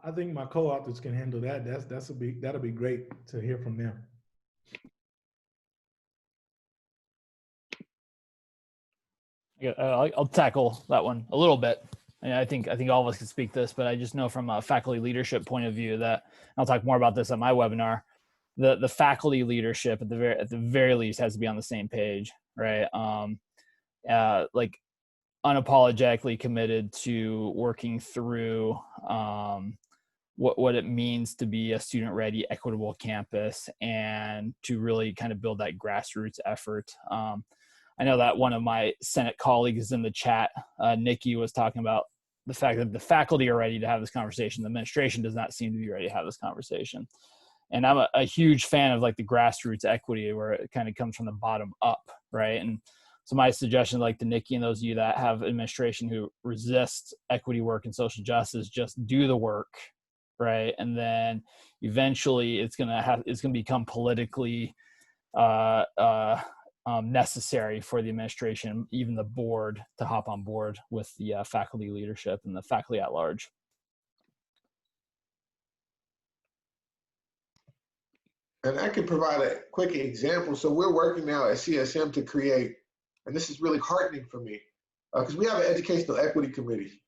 I think my co-authors can handle that. That'll be great to hear from them. Yeah, I'll tackle that one a little bit. And I think all of us can speak this, but I just know from a faculty leadership point of view that, and I'll talk more about this at my webinar, the faculty leadership at the very least has to be on the same page, right? Like unapologetically committed to working through what it means to be a student-ready, equitable campus, and to really kind of build that grassroots effort. I know that one of my Senate colleagues in the chat, Nikki, was talking about the fact that the faculty are ready to have this conversation. The administration does not seem to be ready to have this conversation. And I'm a huge fan of like the grassroots equity where it kind of comes from the bottom up, right? And so my suggestion, like to Nikki and those of you that have administration who resist equity work and social justice, just do the work, right? And then eventually it's gonna become politically necessary for the administration, even the board, to hop on board with the faculty leadership and the faculty at large. And I can provide a quick example. So we're working now at CSM to create, and this is really heartening for me, because we have an educational equity committee,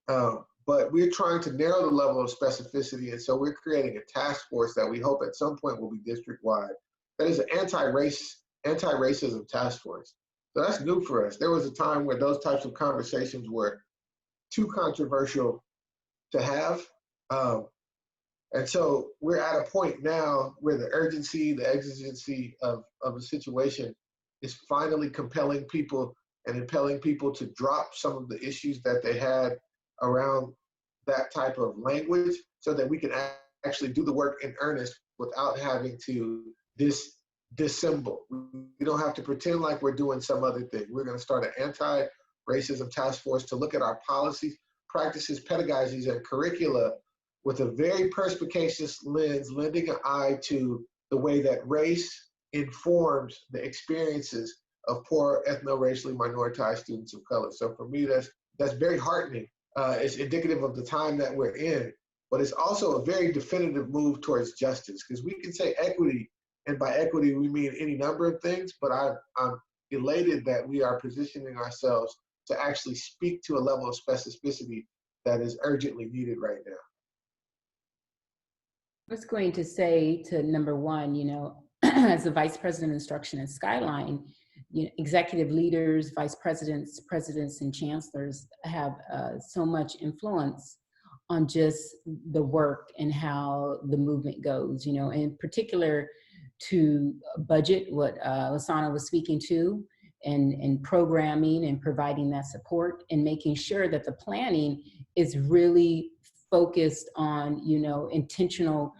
but we're trying to narrow the level of specificity. And so we're creating a task force that we hope at some point will be district-wide. That is an anti-racism task force. So that's new for us. There was a time where those types of conversations were too controversial to have. And so we're at a point now where the urgency, the exigency of a situation is finally compelling people and impelling people to drop some of the issues that they had around that type of language so that we can actually do the work in earnest without having to dissemble. We don't have to pretend like we're doing some other thing. We're going to start an anti-racism task force to look at our policies, practices, pedagogies, and curricula with a very perspicacious lens, lending an eye to the way that race informs the experiences of poor ethno-racially minoritized students of color. So for me, that's very heartening. It's indicative of the time that we're in, but it's also a very definitive move towards justice, because we can say equity, and by equity we mean any number of things, but I'm elated that we are positioning ourselves to actually speak to a level of specificity that is urgently needed right now. I was going to say to number one, as the Vice President of Instruction at Skyline, executive leaders, vice presidents, presidents, and chancellors have so much influence on just the work and how the movement goes, in particular to budget, what Lasana was speaking to, and programming and providing that support and making sure that the planning is really focused on, intentional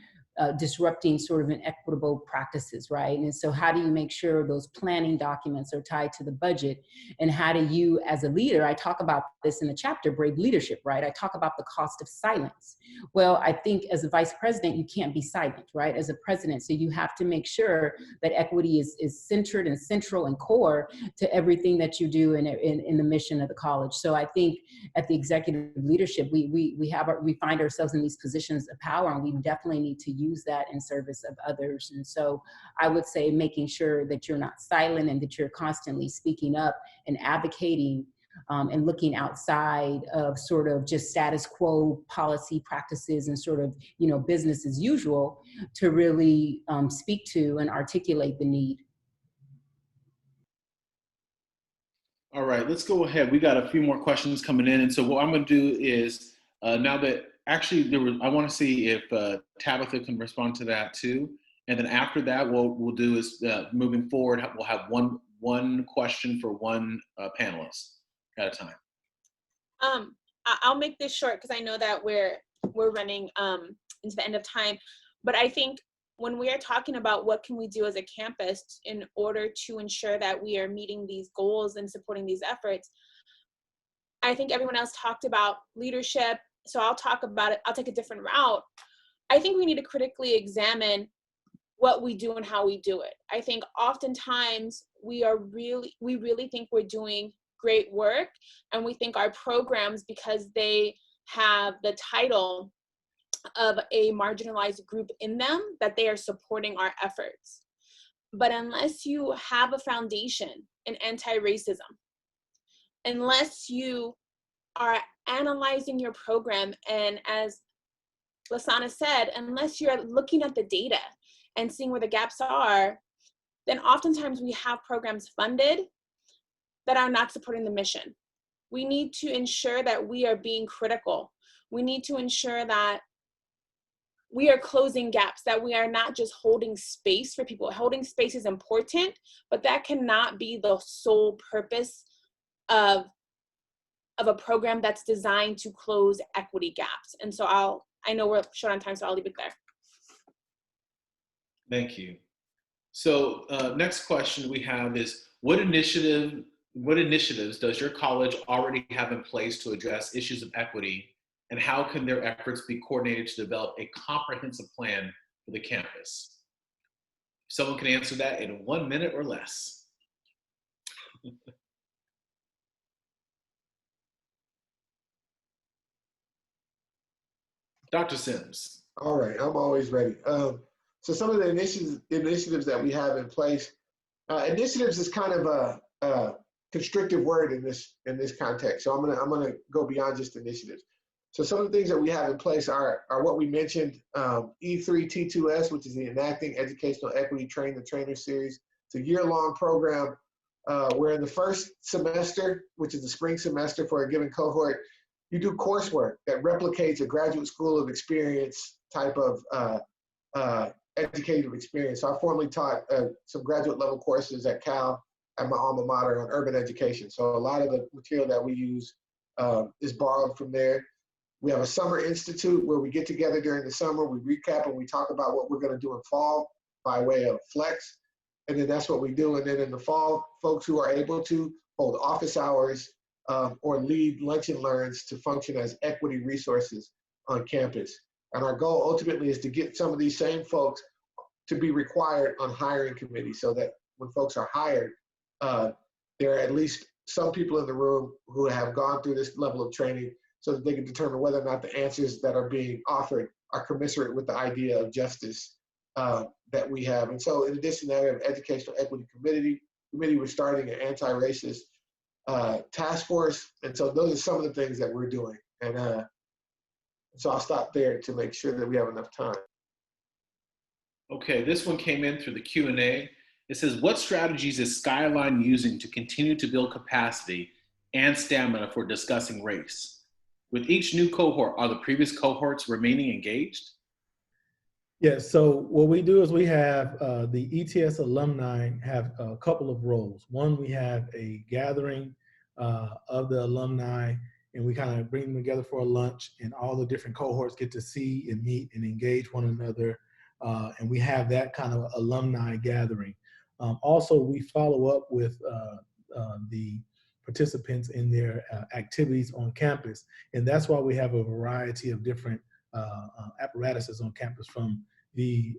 disrupting sort of inequitable practices, right? And so how do you make sure those planning documents are tied to the budget? And how do you, as a leader, I talk about this in the chapter, Brave Leadership, right? I talk about the cost of silence. Well, I think as a vice president, you can't be silent, right? As a president, so you have to make sure that equity is centered and central and core to everything that you do in the mission of the college. So I think at the executive leadership, we find ourselves in these positions of power, and we definitely need to use that in service of others. And so I would say making sure that you're not silent and that you're constantly speaking up and advocating and looking outside of sort of just status quo policy practices and sort of, business as usual to really speak to and articulate the need. All right, let's go ahead. We got a few more questions coming in. And so what I'm going to do is now that actually I want to see if Tabitha can respond to that too. And then after that, what we'll do is moving forward, we'll have one question for one panelist at a time. I'll make this short because I know that we're running into the end of time. But I think when we are talking about what can we do as a campus in order to ensure that we are meeting these goals and supporting these efforts, I think everyone else talked about leadership. So I'll talk about it. I'll take a different route. I think we need to critically examine what we do and how we do it. I think oftentimes we really think we're doing great work, and we think our programs, because they have the title of a marginalized group in them, that they are supporting our efforts. But unless you have a foundation in anti-racism, unless you are analyzing your program, and as Lasana said, unless you're looking at the data and seeing where the gaps are, then oftentimes we have programs funded that are not supporting the mission. We need to ensure that we are being critical. We need to ensure that we are closing gaps, that we are not just holding space for people. Holding space is important, but that cannot be the sole purpose of a program that's designed to close equity gaps. And so I know we're short on time, so I'll leave it there. Thank you. So next question we have is, what initiatives does your college already have in place to address issues of equity, and how can their efforts be coordinated to develop a comprehensive plan for the campus? If someone can answer that in 1 minute or less. Dr. Sims. All right, I'm always ready. So some of the initiatives that we have in place, initiatives is kind of a constrictive word in this context. So I'm gonna go beyond just initiatives. So some of the things that we have in place are what we mentioned, E3T2S, which is the Enacting Educational Equity Train the Trainer series. It's a year-long program where in the first semester, which is the spring semester for a given cohort, you do coursework that replicates a graduate school of experience type of educative experience. So I formerly taught some graduate level courses at Cal at my alma mater on urban education. So a lot of the material that we use is borrowed from there. We have a summer institute where we get together during the summer, we recap and we talk about what we're going to do in fall by way of flex. And then that's what we do. And then in the fall, folks who are able to hold office hours or lead lunch and learns to function as equity resources on campus. And our goal ultimately is to get some of these same folks to be required on hiring committees so that when folks are hired, there are at least some people in the room who have gone through this level of training so that they can determine whether or not the answers that are being offered are commensurate with the idea of justice that we have. And so in addition to that, we have Educational Equity Committee. We're starting an anti-racist task force. And so those are some of the things that we're doing. And so I'll stop there to make sure that we have enough time. Okay, this one came in through the Q&A. It says, what strategies is Skyline using to continue to build capacity and stamina for discussing race? With each new cohort, are the previous cohorts remaining engaged? Yes, so what we do is we have the ETS alumni have a couple of roles. One, we have a gathering of the alumni, and we kind of bring them together for a lunch, and all the different cohorts get to see and meet and engage one another. And we have that kind of alumni gathering. Also, we follow up with the participants in their activities on campus. And that's why we have a variety of different apparatuses on campus, from the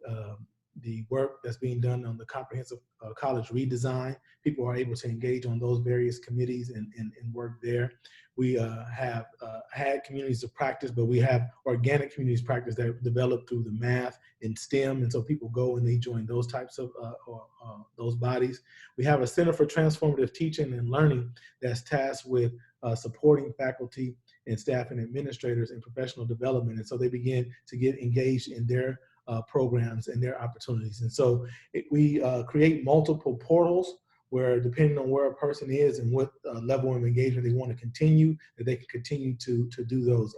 work that's being done on the comprehensive college redesign. People are able to engage on those various committees and work there. We have had communities of practice, but we have organic communities of practice that develop through the math and STEM. And so people go and they join those types of, those bodies. We have a Center for Transformative Teaching and Learning that's tasked with supporting faculty and staff and administrators in professional development. And so they begin to get engaged in their programs and their opportunities. And so we create multiple portals where, depending on where a person is and what level of engagement they want to continue, that they can continue to do those.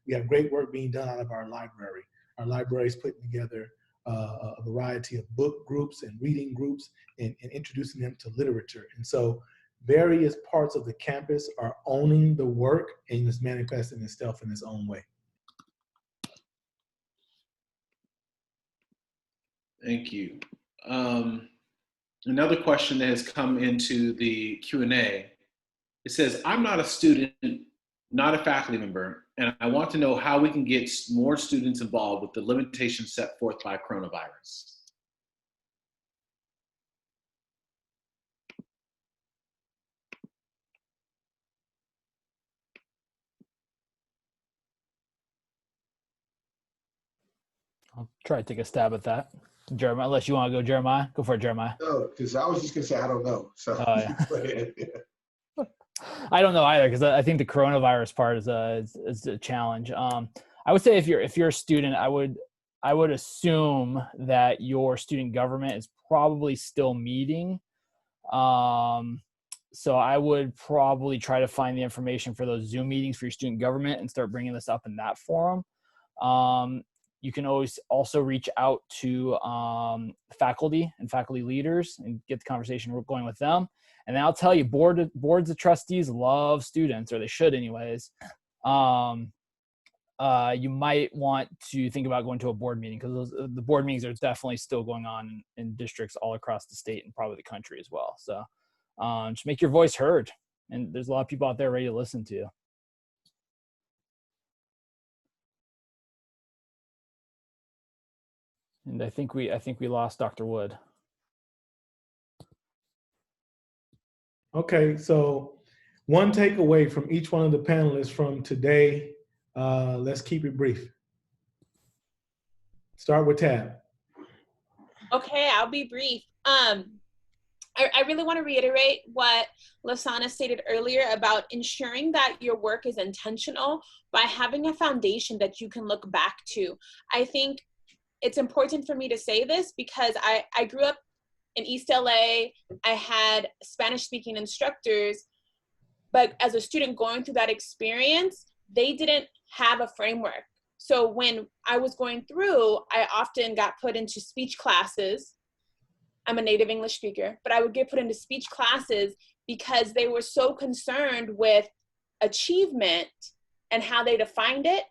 We have great work being done out of our library. Our library is putting together a variety of book groups and reading groups and introducing them to literature. And so various parts of the campus are owning the work and it's manifesting itself in its own way. Thank you. Another question that has come into the Q&A, it says, I'm not a student, not a faculty member, and I want to know how we can get more students involved with the limitations set forth by coronavirus. I'll try to take a stab at that. Jeremiah, unless you want to go, Jeremiah. Go for it, Jeremiah. No, because I was just going to say, I don't know. So Yeah. I don't know either, because I think the coronavirus part is a challenge. I would say if you're a student, I would assume that your student government is probably still meeting. So I would probably try to find the information for those Zoom meetings for your student government and start bringing this up in that forum. You can always also reach out to faculty and faculty leaders and get the conversation going with them. And then I'll tell you, boards of trustees love students, or they should anyways. You might want to think about going to a board meeting, because the board meetings are definitely still going on in districts all across the state and probably the country as well. So just make your voice heard. And there's a lot of people out there ready to listen to you. And I think we lost Dr. Wood. Okay, so one takeaway from each one of the panelists from today. Let's keep it brief. Start with Tab. Okay, I'll be brief. I really want to reiterate what Lasana stated earlier about ensuring that your work is intentional by having a foundation that you can look back to. I think it's important for me to say this because I grew up in East LA. I had Spanish speaking instructors, but as a student going through that experience, they didn't have a framework. So when I was going through, I often got put into speech classes. I'm a native English speaker, but I would get put into speech classes because they were so concerned with achievement and how they defined it.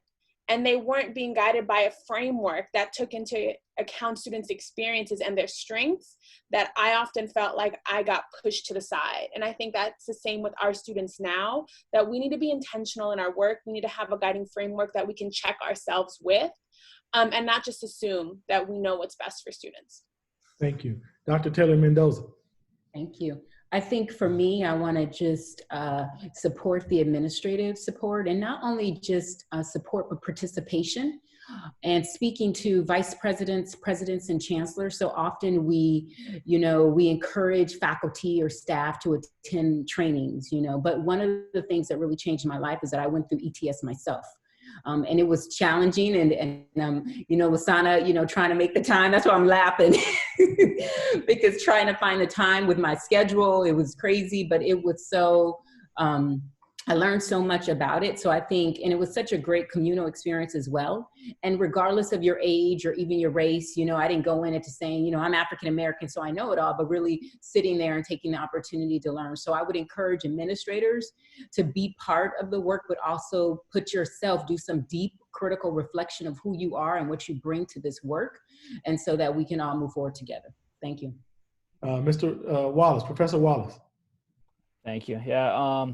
And they weren't being guided by a framework that took into account students' experiences and their strengths, that I often felt like I got pushed to the side. And I think that's the same with our students now, that we need to be intentional in our work. We need to have a guiding framework that we can check ourselves with, and not just assume that we know what's best for students. Thank you. Dr. Taylor Mendoza. Thank you. I think for me, I want to just support the administrative support, and not only just support, but participation. And speaking to vice presidents, presidents, and chancellors, so often we encourage faculty or staff to attend trainings, but one of the things that really changed my life is that I went through ETS myself. And it was challenging, and Lasana, trying to make the time. That's why I'm laughing because trying to find the time with my schedule, it was crazy, but it was so, I learned so much about it. So I think, and it was such a great communal experience as well. And regardless of your age or even your race, I didn't go in it to saying, I'm African-American, so I know it all, but really sitting there and taking the opportunity to learn. So I would encourage administrators to be part of the work, but also put yourself, do some deep critical reflection of who you are and what you bring to this work. And so that we can all move forward together. Thank you. Mr. Wallace, Professor Wallace. Thank you. Yeah.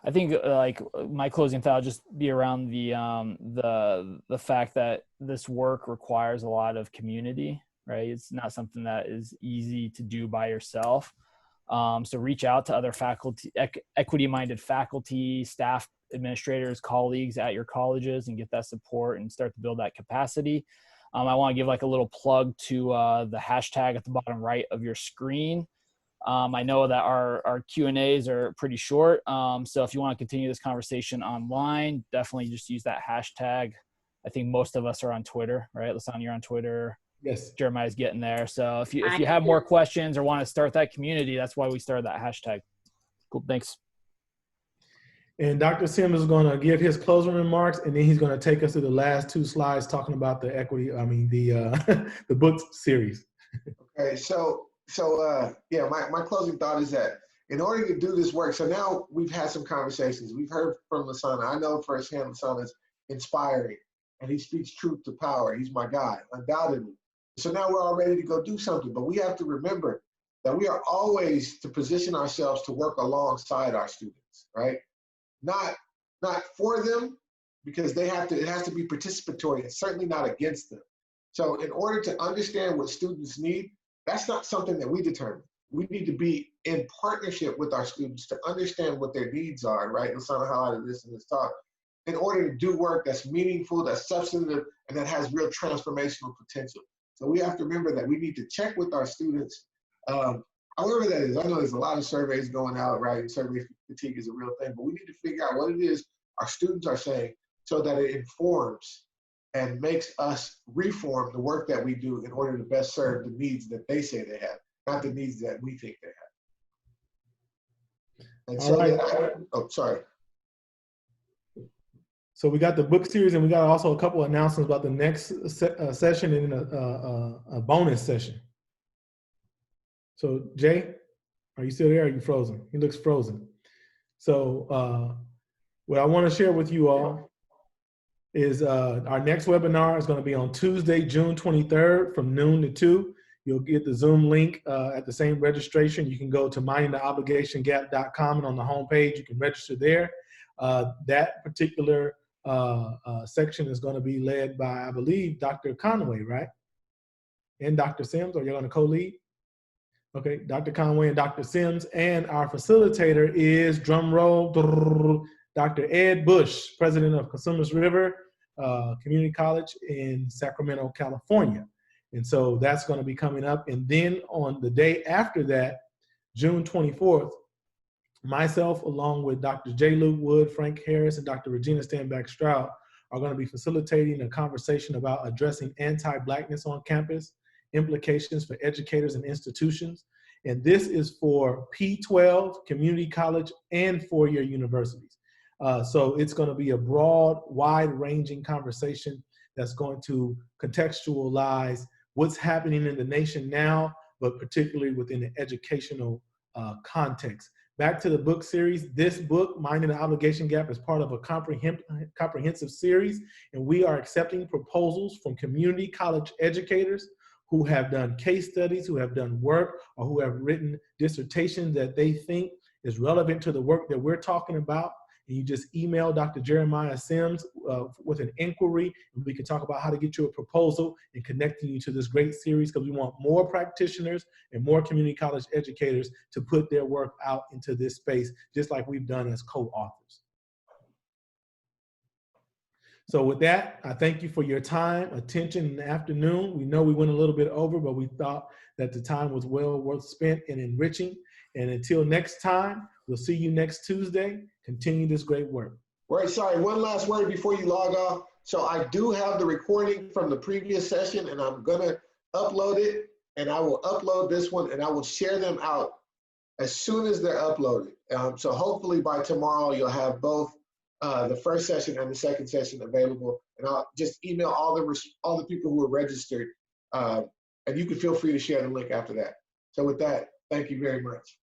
I think like my closing thought would just be around the fact that this work requires a lot of community, right? It's not something that is easy to do by yourself. So reach out to other faculty, equity-minded faculty, staff, administrators, colleagues at your colleges, and get that support and start to build that capacity. I want to give like a little plug to the hashtag at the bottom right of your screen. I know that our Q&As are pretty short. So if you want to continue this conversation online, definitely just use that hashtag. I think most of us are on Twitter, right? Lasana, you're on Twitter. Yes. Jeremiah's getting there. So if you have more questions or want to start that community, that's why we started that hashtag. Cool. Thanks. And Dr. Sims is going to give his closing remarks, and then he's going to take us to the last two slides talking about the the book series. Okay, so my closing thought is that in order to do this work, so now we've had some conversations. We've heard from Lasana. I know firsthand Lasana's inspiring, and he speaks truth to power. He's my guy, undoubtedly. So now we're all ready to go do something, but we have to remember that we are always to position ourselves to work alongside our students, right? Not for them, because it has to be participatory, and certainly not against them. So in order to understand what students need, that's not something that we determine. We need to be in partnership with our students to understand what their needs are, right? Lasana highlighted this in this talk, in order to do work that's meaningful, that's substantive, and that has real transformational potential. So we have to remember that we need to check with our students, however that is. I know there's a lot of surveys going out, right? And survey fatigue is a real thing, but we need to figure out what it is our students are saying so that it informs and makes us reform the work that we do in order to best serve the needs that they say they have, not the needs that we think they have. And so, sorry. So we got the book series, and we got also a couple of announcements about the next session and a bonus session. So Jay, are you still there? Or are you frozen? He looks frozen. So what I want to share with you all is our next webinar is going to be on Tuesday, June 23rd from noon to 2. You'll get the Zoom link at the same registration. You can go to mindingtheobligationgap.com, and on the homepage, you can register there. That particular section is going to be led by, I believe, Dr. Conway, right? And Dr. Sims, or you're going to co-lead? Okay, Dr. Conway and Dr. Sims, and our facilitator is, drum roll, Dr. Ed Bush, president of Consumers River Community College in Sacramento, California. And so that's going to be coming up. And then on the day after that, June 24th, myself, along with Dr. J. Luke Wood, Frank Harris, and Dr. Regina Stanback Stroud, are going to be facilitating a conversation about addressing anti-Blackness on campus, implications for educators and institutions. And this is for P12, community college, and four-year universities. So it's going to be a broad, wide-ranging conversation that's going to contextualize what's happening in the nation now, but particularly within the educational context. Back to the book series. This book, Minding the Obligation Gap, is part of a comprehensive series, and we are accepting proposals from community college educators who have done case studies, who have done work, or who have written dissertations that they think is relevant to the work that we're talking about. And you just email Dr. Jeremiah Sims with an inquiry, and we can talk about how to get you a proposal and connecting you to this great series, because we want more practitioners and more community college educators to put their work out into this space, just like we've done as co-authors. So with that, I thank you for your time, attention in the afternoon. We know we went a little bit over, but we thought that the time was well worth spent and enriching. And until next time, we'll see you next Tuesday. Continue this great work. Right, sorry, one last word before you log off. So I do have the recording from the previous session, and I'm gonna upload it, and I will upload this one, and I will share them out as soon as they're uploaded. So hopefully by tomorrow, you'll have both the first session and the second session available, and I'll just email all the people who are registered, and you can feel free to share the link after that. So with that, thank you very much.